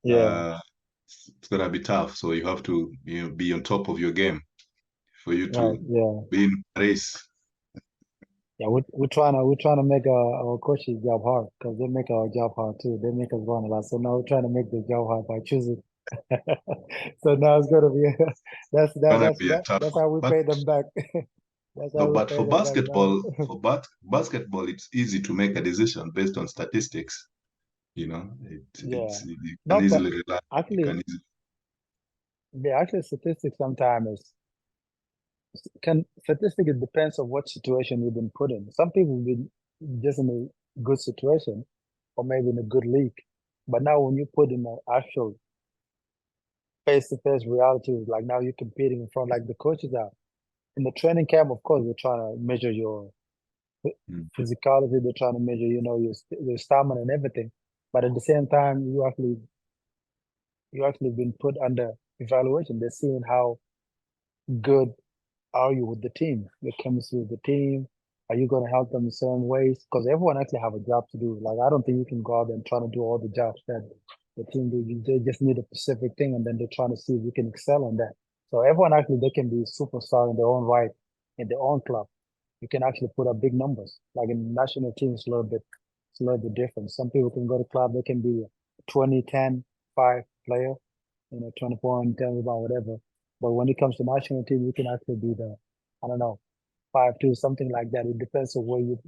yeah, uh, it's gonna be tough. So you have to be on top of your game for you right, to yeah, be in race. yeah. We're trying to make our coaches job hard because they make our job hard too. They make us run a lot. So now we're trying to make the job hard by choosing. So now it's gonna be that's that Gonna that's be a that tough that's one. how we But pay them back. That's how no, we but pay for them back now. basketball, basketball, it's easy to make a decision based on statistics. Yeah. You can No, but easily rely. You actually, can easily. the actual statistics sometimes is statistic it depends on what situation you've been put in. Some people have been just in a good situation or maybe in a good league. But now when you put in an actual face-to-face reality, like now you're competing in front like the coaches are. In the training camp, of course, we're trying to measure your physicality. They're trying to measure, your stamina and everything. But at the same time, you actually been put under evaluation. They're seeing how good are you with the team, the chemistry with the team. Are you going to help them in certain ways? Because everyone actually have a job to do. Like, I don't think you can go out there and try to do all the jobs that the team do. They just need a specific thing, and then they're trying to see if you can excel on that. So everyone actually, they can be superstar in their own right, in their own club. You can actually put up big numbers. Like in national teams, it's a little bit different. Some people can go to club, they can be a 20, 10, 5 player, 20 point, 10 rebound, whatever. But when it comes to national team, you can actually be I don't know, 5-2, something like that. It depends on where you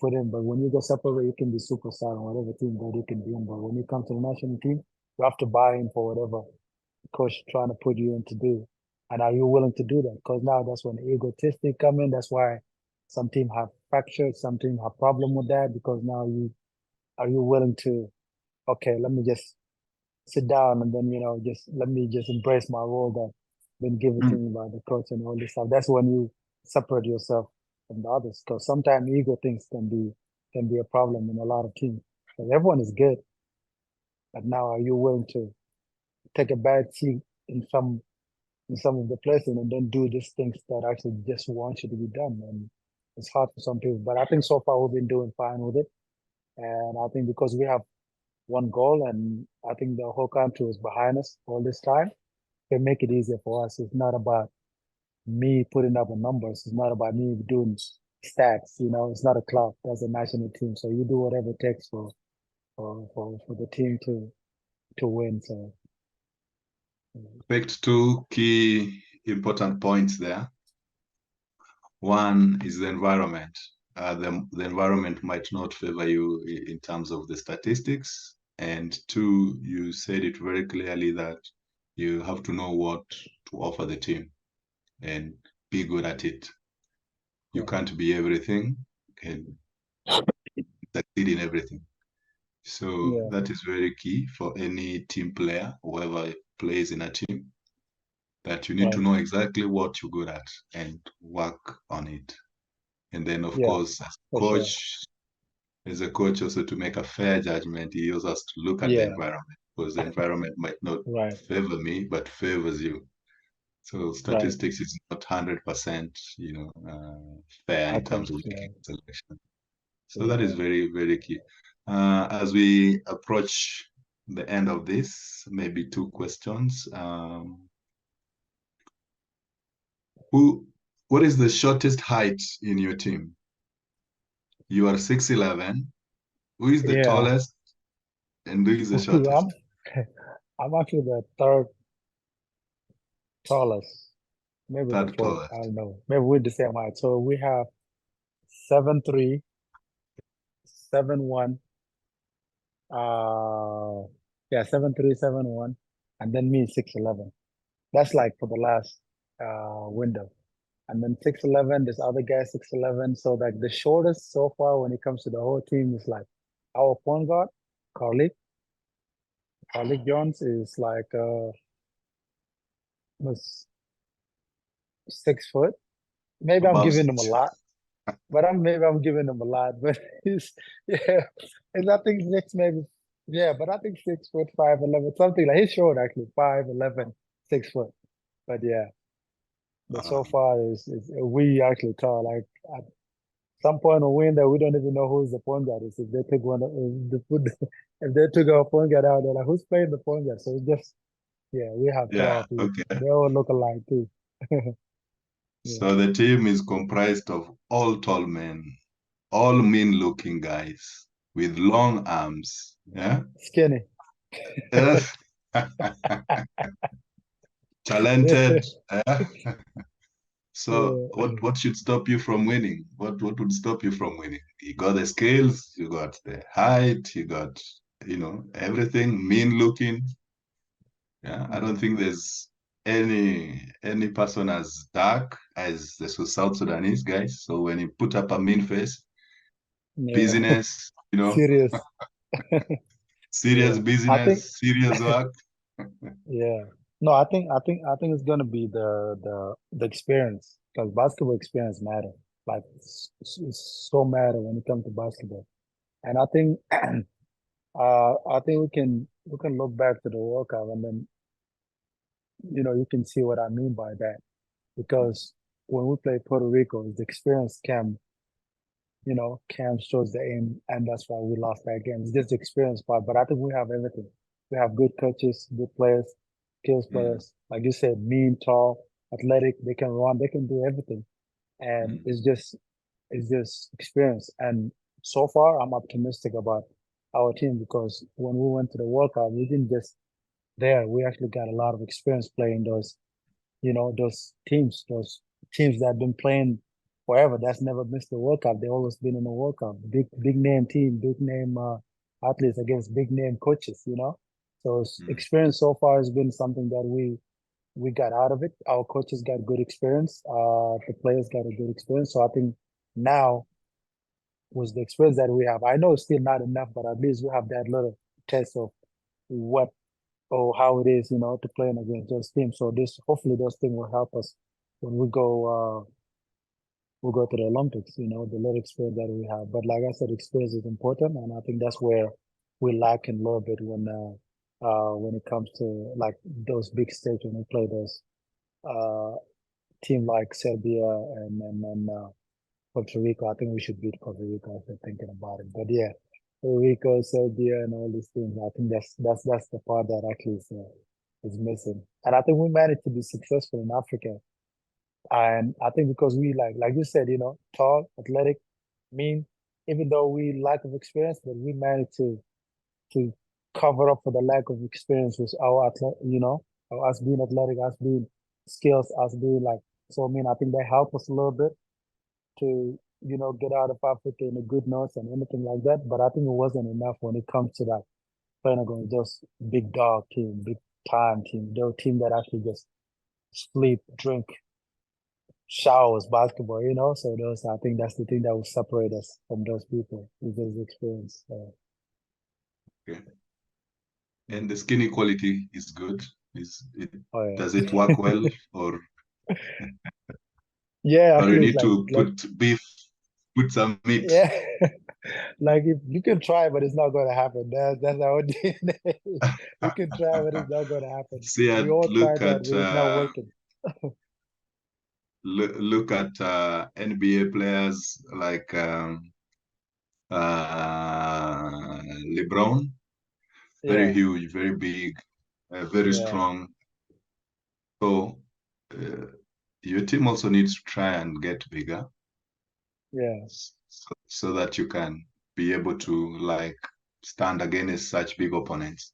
put in. But when you go separate, you can be superstar on whatever team that you can be in. But when you come to the national team, you have to buy in for whatever the coach trying to put you in to do. And are you willing to do that? Because now that's when the egotistic come in. That's why some team have fractured, some team have problem with that, because now are you willing to, okay, let me just sit down and then, just let me just embrace my role that been given to me by the coach and all this stuff. That's when you separate yourself from the others. Because sometimes ego things can be a problem in a lot of teams. Because everyone is good, but now are you willing to take a bad seat in some of the places and then do these things that actually just want you to be done? And it's hard for some people. But I think so far we've been doing fine with it. And I think because we have one goal, and I think the whole country was behind us all this time, it make it easier for us. It's not about me putting up the numbers. It's not about me doing stats. It's not a club. That's a national team. So you do whatever it takes for the team to win. So Picked two key important points there. One is the environment. The environment might not favor you in terms of the statistics. And two, you said it very clearly that you have to know what to offer the team and be good at it. You can't be everything and succeed in everything. So that is very key for any team player, whoever plays in a team, that you need to know exactly what you're good at and work on it. And then, of course, as a coach, also to make a fair judgment, he also has to look at the environment, because the environment might not favor me, but favors you. So statistics is not 100%, fair in terms of making selection. So that is very, very key. As we approach the end of this, maybe two questions. What is the shortest height in your team? You are 6'11". Who is the tallest and who is the shortest? I'm actually the third tallest, maybe the Third fourth. tallest. I don't know. Maybe we're the same height. So we have 7'3", 7'1". 7'3", 7'1", and then me 6'11". That's like for the last window. And then 6'11", this other guy 6'11". So like the shortest so far when it comes to the whole team is like our point guard, Carlick. Carlick Jones is like was 6 foot. Maybe I'm Above giving him a 6. lot, but maybe I'm giving him a lot. But he's and I think next maybe but I think 6 foot 5'11", something like he's short actually, 5'11", 6 foot. But but so far is we actually tall. Like at some point in win that we don't even know who's the point guard is. If they took if they took our point guard out, they're like, who's playing the point guard? So it's just we have tall people. Okay. They all look alike too. So the team is comprised of all tall men, all mean-looking guys with long arms. Yeah. Skinny. Talented. So what should stop you from winning? What would stop you from winning? You got the skills, you got the height, you got, everything, mean looking. Yeah. I don't think there's any person as dark as the South Sudanese guys. So when you put up a mean face, business, Serious. serious business, serious work. No, I think it's gonna be the experience, because basketball experience matter. like it's so matter when it comes to basketball. And I think we can look back to the World Cup and then you can see what I mean by that because when we play Puerto Rico, the experience came towards the end, and that's why we lost that game. It's just the experience part, but I think we have everything. We have good coaches, good players, skills Mm, players. Like you said, mean, tall, athletic. They can run. They can do everything, and mm, it's just experience. And so far, I'm optimistic about our team because when we went to the World Cup, we didn't just there. We actually got a lot of experience playing those teams that have been playing forever. That's never missed the World Cup. They always been in the World Cup. Big name team, big name athletes against big name coaches. So mm, experience so far has been something that we got out of it. Our coaches got good experience. The players got a good experience. So I think now was the experience that we have. I know it's still not enough, but at least we have that little test of what or how it is, to playing against those teams. So this hopefully those things will help us when we go to the Olympics, the little experience that we have. But like I said, experience is important, and I think that's where we lack in a little bit when it comes to like those big stages when we play those uh team like Serbia and Puerto Rico. I think we should beat Puerto Rico after thinking about it. But yeah, Puerto Rico, Serbia, and all these teams. I think that's the part that actually is missing. And I think we managed to be successful in Africa. And I think because we like you said, tall, athletic, mean, even though we lack of experience, but we managed to cover up for the lack of experience with us being athletic, us being skills, us being like so. I mean, I think they help us a little bit to get out of Africa in a good notes and anything like that. But I think it wasn't enough when it comes to that playing against those big dog team, big time team, those team that actually just sleep, drink, showers, basketball. So those I think that's the thing that will separate us from those people with this experience. So, okay. And the skin equality is good. Does oh it work well, or yeah. Yeah, or you actually it's need like to like put some meat? yeah. Like if you can try, but it's not going to happen. That's our DNA. We can try, but it's not going to happen. See, We all tried look that, at but it's not working. look at NBA players like LeBron, very Yeah, huge, very big, very yeah, strong. So uh, your team also needs to try and get bigger yeah, so that you can be able to like stand against such big opponents.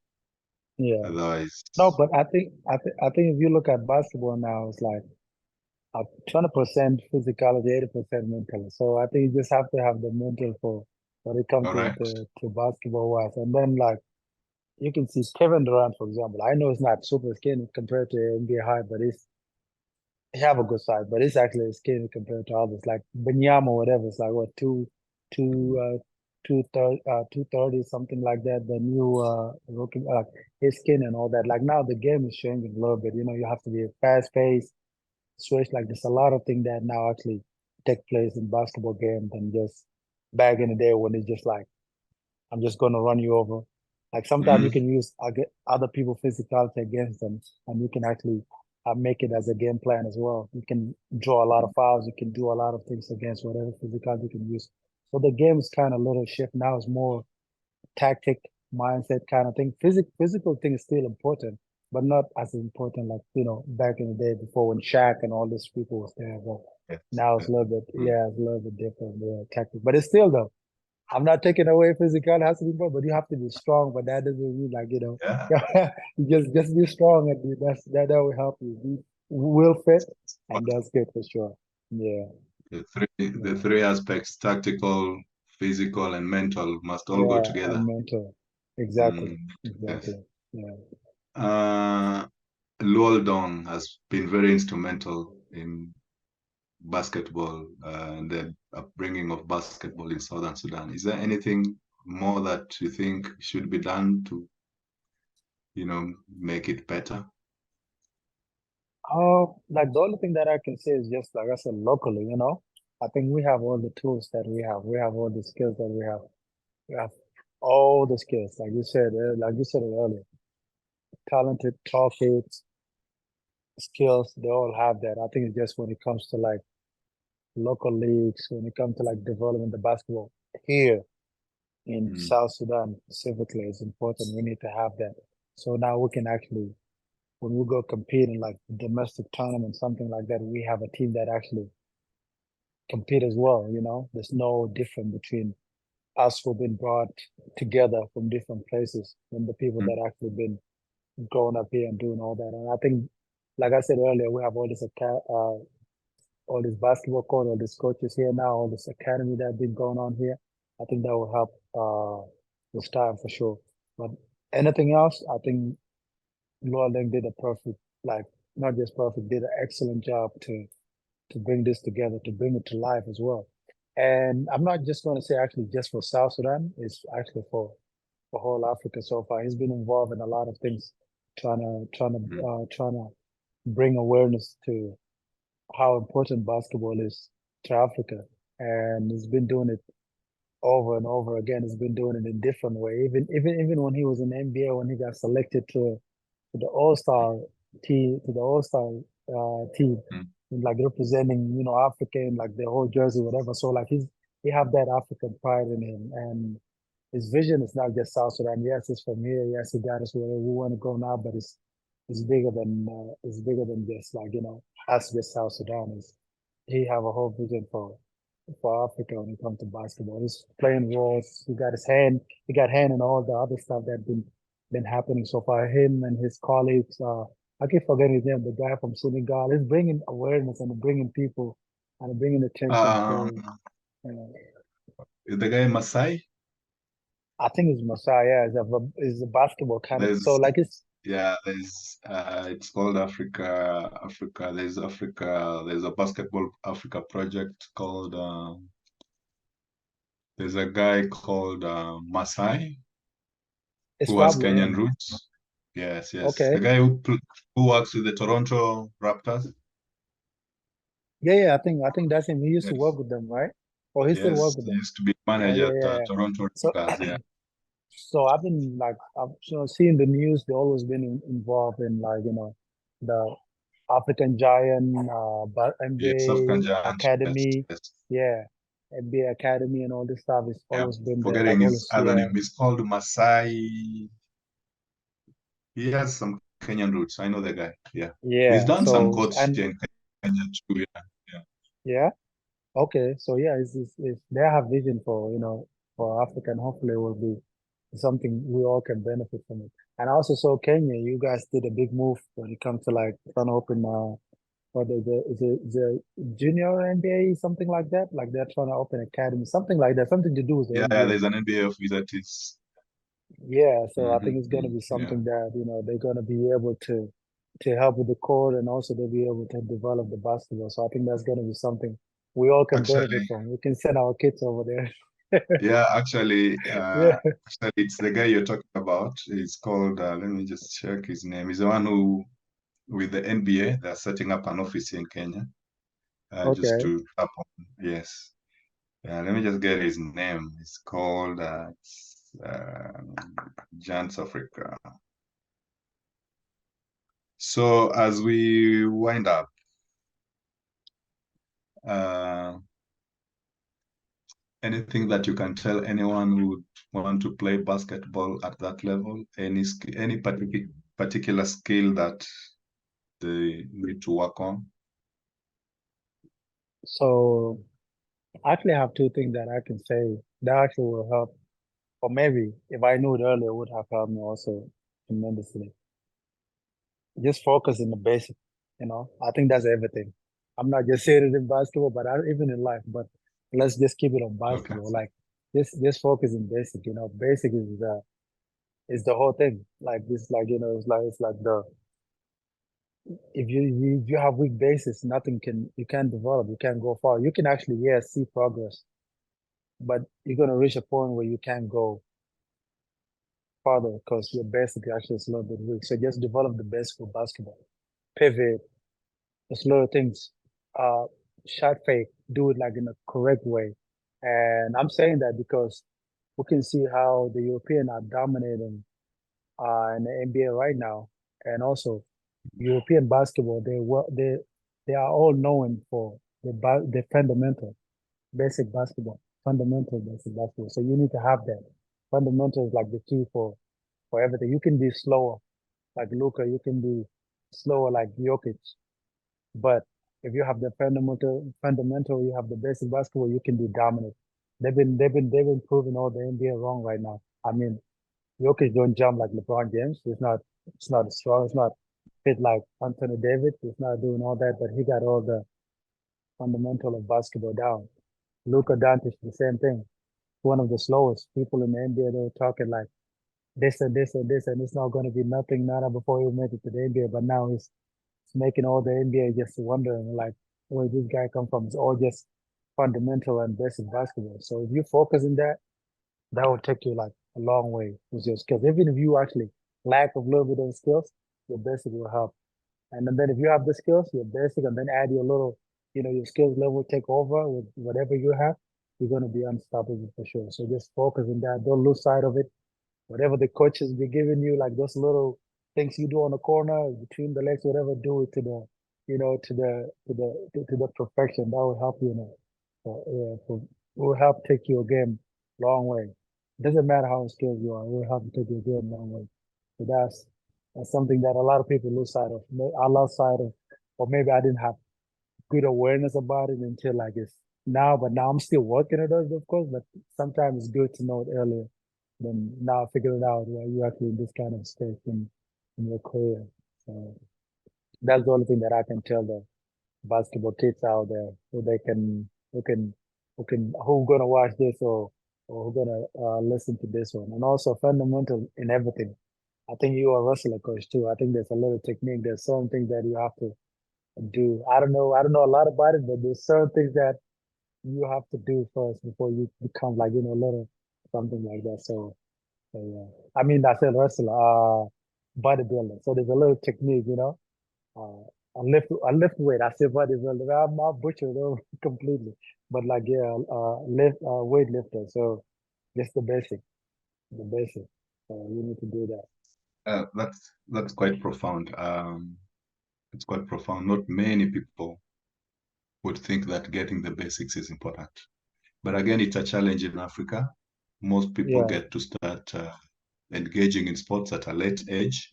yeah. Otherwise, No, but I think if you look at basketball now, it's like 20% physicality, 80% mental. So I think you just have to have the mental for when it comes all to right. basketball wise. And then like you can see Kevin Durant, for example. I know it's not super skinny compared to NBA high, but he have a good size, but it's actually skinny compared to others. Like Benyama or whatever, it's like what two 230 something like that. The new rookie, his skin and all that. Like now the game is changing a little bit. You have to be fast paced, switch. Like there's a lot of things that now actually take place in basketball games than just back in the day when it's just like I'm just going to run you over. Like sometimes you Mhm. can use other people's physicality against them, and you can actually make it as a game plan as well. You can draw a lot of fouls. You can do a lot of things against whatever physicality you can use. So the game is kind of a little shift now. It's more tactic, mindset kind of thing. Physical thing is still important, but not as important like back in the day before when Shaq and all these people was there. But Yes. now it's a little bit, Mm. yeah, it's a little bit different. Yeah, tactic, but it's still though. I'm not taking away physical. It has to be more, but you have to be strong. But that doesn't mean like Yeah. you just be strong, and that will help you. Be will fit, and that's good for sure. Yeah, The yeah, three aspects, tactical, physical, and mental, must all go yeah, together. and mental. Exactly, Mm, yes. exactly. Yeah, Uh, Luol Dong has been very instrumental in basketball and the upbringing of basketball in Southern Sudan. Is there anything more that you think should be done to, make it better? like the only thing that I can say is just like I said, locally. I think we have all the tools that we have. We have all the skills that we have. We have all the skills, like you said it earlier. Talented, tall kids, skills, they all have that. I think it's just when it comes to like local leagues, when it comes to like developing the basketball here in Mm, South Sudan specifically, it's important. We need to have that. So now we can actually, when we go compete in like domestic tournament, something like that, we have a team that actually compete as well. There's no difference between us who've been brought together from different places and the people mm, that actually been growing up here and doing all that. And I think, like I said earlier, we have all this basketball court, all these coaches here now, all this academy that been going on here. I think that will help this time for sure. But anything else, I think Luoleng did a perfect, like not just perfect, did an excellent job to bring this together, to bring it to life as well. And I'm not just going to say actually just for South Sudan, it's actually for whole Africa so far. He's been involved in a lot of things, mm. trying to bring awareness to how important basketball is to Africa. And he's been doing it over and over again. He's been doing it in different way. Even when he was in the NBA, when he got selected to the All Star team, Mm. like representing Africa in like the whole jersey, whatever. So like he have that African pride in him, and his vision is not just South Sudan. Yes, it's from here. Yes, he got us where we want to go now, but it's bigger than just like us just South Sudan. He have a whole vision for Africa when it comes to basketball. He's playing roles. He got hand in all the other stuff that been happening so far. Him and his colleagues. I keep forgetting his name. The guy from Senegal. He's bringing awareness and bringing people and bringing attention Um, to. Uh, the guy Masai, I think it's Messiah is a basketball kind of. So there's like it's yeah, there's it's called there's a basketball Africa project called there's a guy called Masai it's who has probably Kenyan him. roots. Yes, yes. Okay. The guy who works with the Toronto Raptors. Yeah, I think that's him. He used to work Yes. with them, right? Or he still work Yes, with he them. used to be Oh manager yeah, at yeah, yeah. Toronto So Raptors. Yeah, so I've been like I've seeing the news. They always been involved in like the African Giant, but yes, African NBA Giants. Yes, Academy, yes. yeah, NBA Academy and all this stuff. It's Yeah, always been there. forgetting Like his always, other yeah, name. He's called Masai. He has some Kenyan roots. I know the guy. Yeah, he's yeah. done some So coaching and in Kenya too. Yeah, yeah. yeah. Okay, so yeah, it's they have vision for Africa, and hopefully it will be something we all can benefit from it. And I also saw Kenya, you guys did a big move when it comes to like trying to open what is it junior NBA, something like that? Like they're trying to open academy, something like that, something to do with the Yeah, yeah, NBA. there's an NBA officer that is. Yeah, so I think it's gonna Mm-hmm. be Yeah, something that, they're gonna be able to help with the court and also they'll be able to develop the basketball. So I think that's gonna be something we all can benefit actually, from. We can send our kids over there. yeah, actually, Yeah. it's the guy you're talking about. He's called. Let me just check his name. He's the one who, with the NBA, they're setting up an office in Kenya. Just Okay. to tap on. Yes. Let me just get his name. It's called Giants Africa. So as we wind up, uh, anything that you can tell anyone who would want to play basketball at that level, any particular skill that they need to work on? So I actually have two things that I can say that actually will help. Or maybe if I knew it earlier, it would have helped me also tremendously. Just focus in the basic, I think that's everything. I'm not just saying it in basketball, but even in life. But let's just keep it on Okay. basketball. Like just focus in basic. Basic is the whole thing. Like this, like it's like the if you have weak basis, nothing can you can't develop. You can't go far. You can actually see progress, but you're gonna reach a point where you can't go farther because your basic actually is a little bit weak. So just develop the basic for basketball. Pivot, just little things. Uh, shot fake, do it like in a correct way. And I'm saying that because we can see how the European are dominating in the NBA right now, and also European basketball. They are all known for the fundamental, basic basketball, fundamental basic basketball. So you need to have that. Fundamental is like the key for everything. You can be slower, like Luka. You can be slower, like Jokic. But if you have the fundamental, you have the basic basketball, you can be dominant. They've been proving all the NBA wrong right now. I mean, Jokic don't jump like LeBron James. It's not strong. It's not fit like Anthony Davis. He's not doing all that, but he got all the fundamental of basketball down. Luka Doncic, the same thing. One of the slowest people in the NBA. They were talking like this and this and this, and it's not going to be nothing, nada before he make it to the NBA. But now it's making all the NBA just wondering like where this guy come from. It's all just fundamental and basic basketball. So if you focus in that, that will take you like a long way with your skills. Even if you actually lack of a little bit of skills, your basic will help. And then if you have the skills, your basic, and then add your little, your skills level take over with whatever you have, you're going to be unstoppable for sure. So just focus on that. Don't lose sight of it. Whatever the coaches be giving you, like those little things you do on the corner, between the legs, whatever, do it to the, to the perfection. That will help you, will help take your game long way. Doesn't matter how skilled you are, it will help you take your game long way. So that's something that a lot of people lose sight of. I lost sight of, or maybe I didn't have good awareness about it until like it's now. But now I'm still working at it, of course. But sometimes it's good to know it earlier than now figuring out where you're actually in this kind of state in your career. So that's the only thing that I can tell the basketball kids out there, so they can who gonna watch this, or who gonna listen to this one. And also fundamental in everything. I think you are a wrestler coach too. I think there's a little technique. There's some things that you have to do. I don't know a lot about it, but there's certain things that you have to do first before you become like, a little something like that. So yeah. I mean, I said wrestler, bodybuilder. So there's a little technique, I lift weight. I say bodybuilder. I'm butchered over completely. But like, yeah, lift, weightlifter. So just the basic. So you need to do that. That's quite profound. It's quite profound. Not many people would think that getting the basics is important. But again, it's a challenge in Africa. Most people Yeah, get to start engaging in sports at a late age,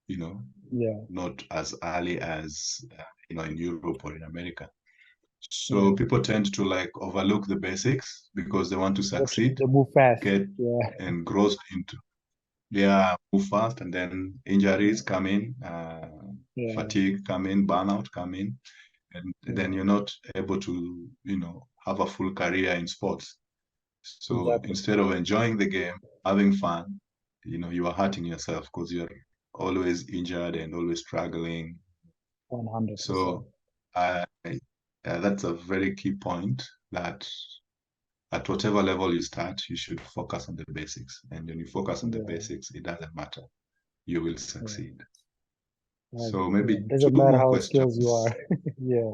you know, yeah, not as early as, in Europe or in America. So yeah. people tend to like overlook the basics because they want to succeed, They move fast. get Yeah, engrossed into, yeah, move fast, and then injuries come in, yeah, fatigue come in, burnout come in, and then yeah. you're not able to, have a full career in sports. So Exactly. instead of enjoying the game, having fun, you are hurting yourself because you're always injured and always struggling. 100%. So that's a very key point that at whatever level you start, you should focus on the basics. And when you focus on the Yeah, basics, it doesn't matter. You will yeah. succeed. I So agree. Yeah. maybe Doesn't two matter more how skilled you questions. are. Yeah.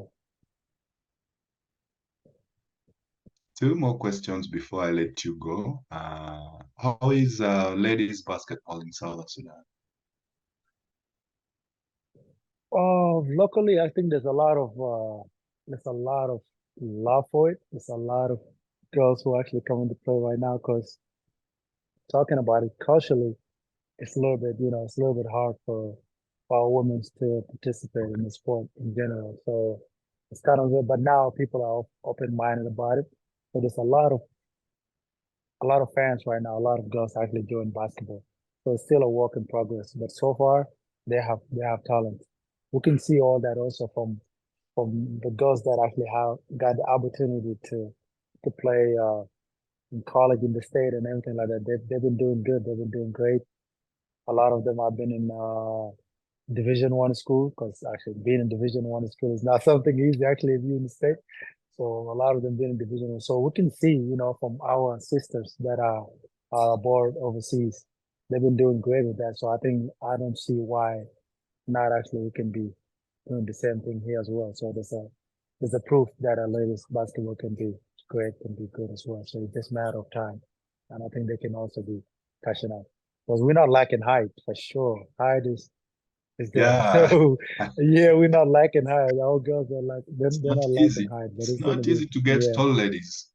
Two more questions before I let you go. How is ladies basketball in South Sudan? Oh, locally, I think there's a lot of love for it. There's a lot of girls who are actually coming to play right now because talking about it culturally, it's a little bit, it's a little bit hard for our women to participate in the sport in general. So it's kind of good, but now people are open-minded about it. So there's a lot of fans right now, a lot of girls actually doing basketball. So it's still a work in progress, but so far they have talent. We can see all that also from the girls that actually have got the opportunity to play in college in the state and everything like that. They've been doing good. They've been doing great. A lot of them have been in Division One school because actually being in Division One school is not something easy actually if you're in the state. So a lot of them been in Division One. So we can see, from our sisters that are aboard overseas, they've been doing great with that. So I don't see why not actually we can be doing the same thing here as well. So is a proof that our ladies basketball can be great, can be good as well. So it's just a matter of time. And I think they can also be catching up. Because we're not lacking height for sure. Height is there. Yeah, So yeah, we're not lacking height. Our girls are like it's they're not not lacking easy. height, but It's it's gonna not be easy to get yeah, tall ladies.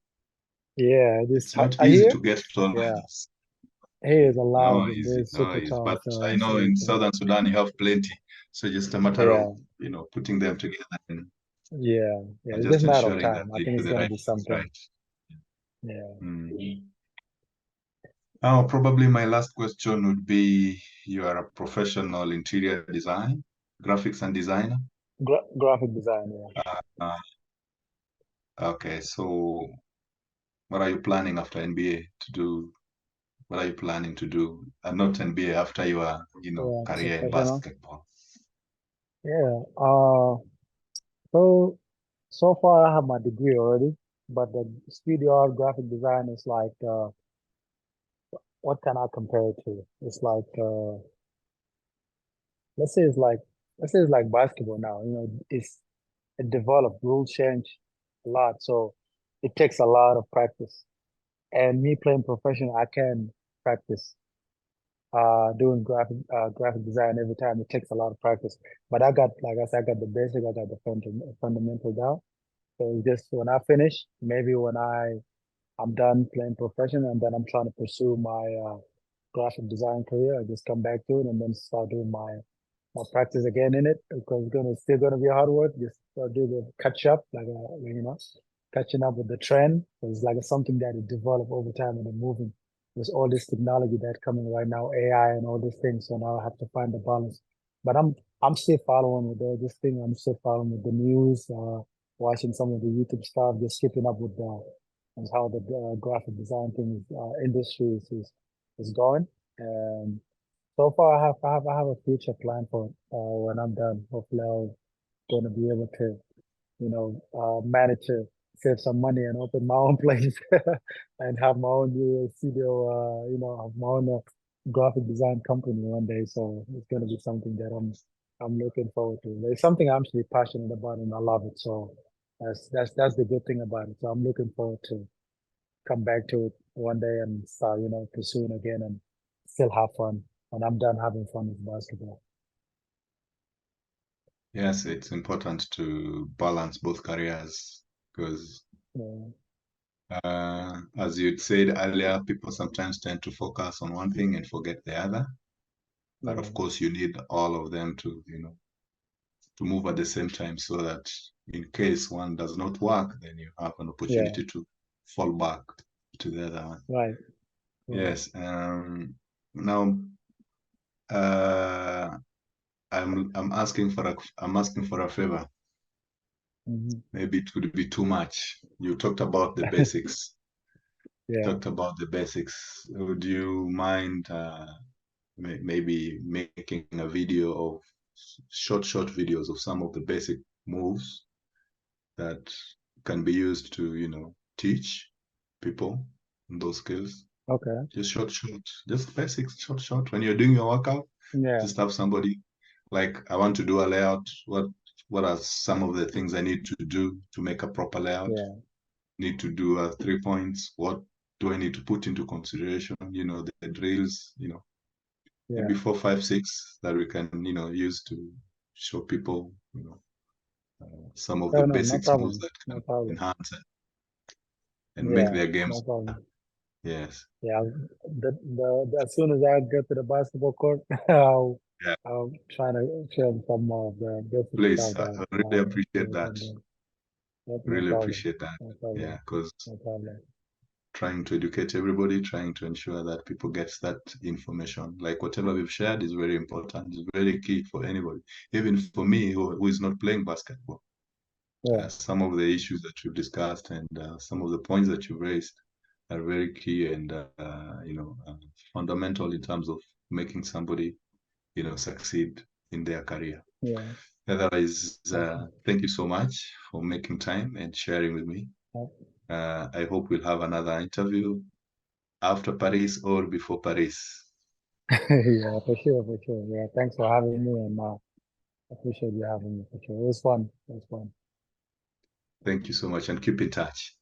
yeah. This It's not I easy hear to get tall yeah. ladies. Here's a lot of No them. easy, They're no super easy. tall, But so I know in it's Southern Sudan you have plenty. So just a matter of, yeah, putting them together and yeah. It's just just a matter of ensuring that time. I they think do it's the gonna right be things something. right. Yeah. Mm. Oh, probably my last question would be, you are a professional interior design, graphics and designer. Graphic design, yeah. Uh, okay, so what are you planning after NBA to do? What are you planning to do? Not NBA, after your, Yeah, career in professional. basketball. Yeah. So so far I have my degree already, but the studio art graphic design is like what can I compare it to? It's like let's say it's like let's say it's like basketball now. It developed, rules change a lot, so it takes a lot of practice. And me playing professional, I can practice doing graphic design every time. It takes a lot of practice. But I got, like I said, I got the basic, I got the fundamental down. So just when I finish, maybe when I'm done playing professional and then I'm trying to pursue my graphic design career, I just come back to it and then start doing my practice again in it because it's still gonna be hard work. Just do the catch up, catching up with the trend. It's like something that is developed over time and then moving. There's all this technology that's coming right now, AI and all these things. So now I have to find the balance. But I'm still following with this thing. I'm still following with the news, watching some of the YouTube stuff, just keeping up with how the graphic design thing industry is going. And so far, I have a future plan for it. When I'm done. Hopefully, I'm going to be able to, manage to save some money and open my own place and have my own studio. Have my own graphic design company one day. So it's going to be something that I'm looking forward to. It's something I'm actually passionate about and I love it. So that's the good thing about it. So I'm looking forward to come back to it one day and start, pursuing again and still have fun. And I'm done having fun with basketball. Yes, it's important to balance both careers because, Yeah, as you'd said earlier, people sometimes tend to focus on one thing and forget the other. But yeah, of course, you need all of them to, to move at the same time so that in case one does not work, then you have an yeah, opportunity to fall back to the other one. right, right. Yes. Now, uh, I'm asking for a favor. Hmm. Maybe it would be too much. You talked about the basics. Yeah, Talked about the basics. Would you mind maybe making a video of short videos of some of the basic moves that can be used to, teach people those skills? okay. Just short, just basics, short. When you're doing your workout, Yeah, just have somebody like, I want to do a layout. What are some of the things I need to do to make a proper layout? yeah, Need to do 3 points. What do I need to put into consideration? The drills, yeah. maybe 4, 5, 6 that we can, use to show people, some of the Oh, no, no basics moves problem. that No can problem. enhance and make Yeah, their no games. problem. Yes. Yeah, as soon as I get to the basketball court, Yeah. I'll try to share some of the basic Please, stuff I that really appreciate we that. can do. Yep, no Really problem. appreciate that. No Yeah, problem. because No problem. trying to educate everybody, trying to ensure that people get that information. Like whatever we've shared is very important. It's very key for anybody, even for me who is not playing basketball. Yeah, Some of the issues that we've discussed and some of the points that you've raised are very key and fundamental in terms of making somebody succeed in their career. yeah. Otherwise, Awesome. thank you so much for making time and sharing with me. I hope we'll have another interview after Paris or before Paris. Yeah, for sure, for sure. Yeah, thanks for having me, and I appreciate you having me for sure. It was fun. It was fun. Thank you so much and keep in touch.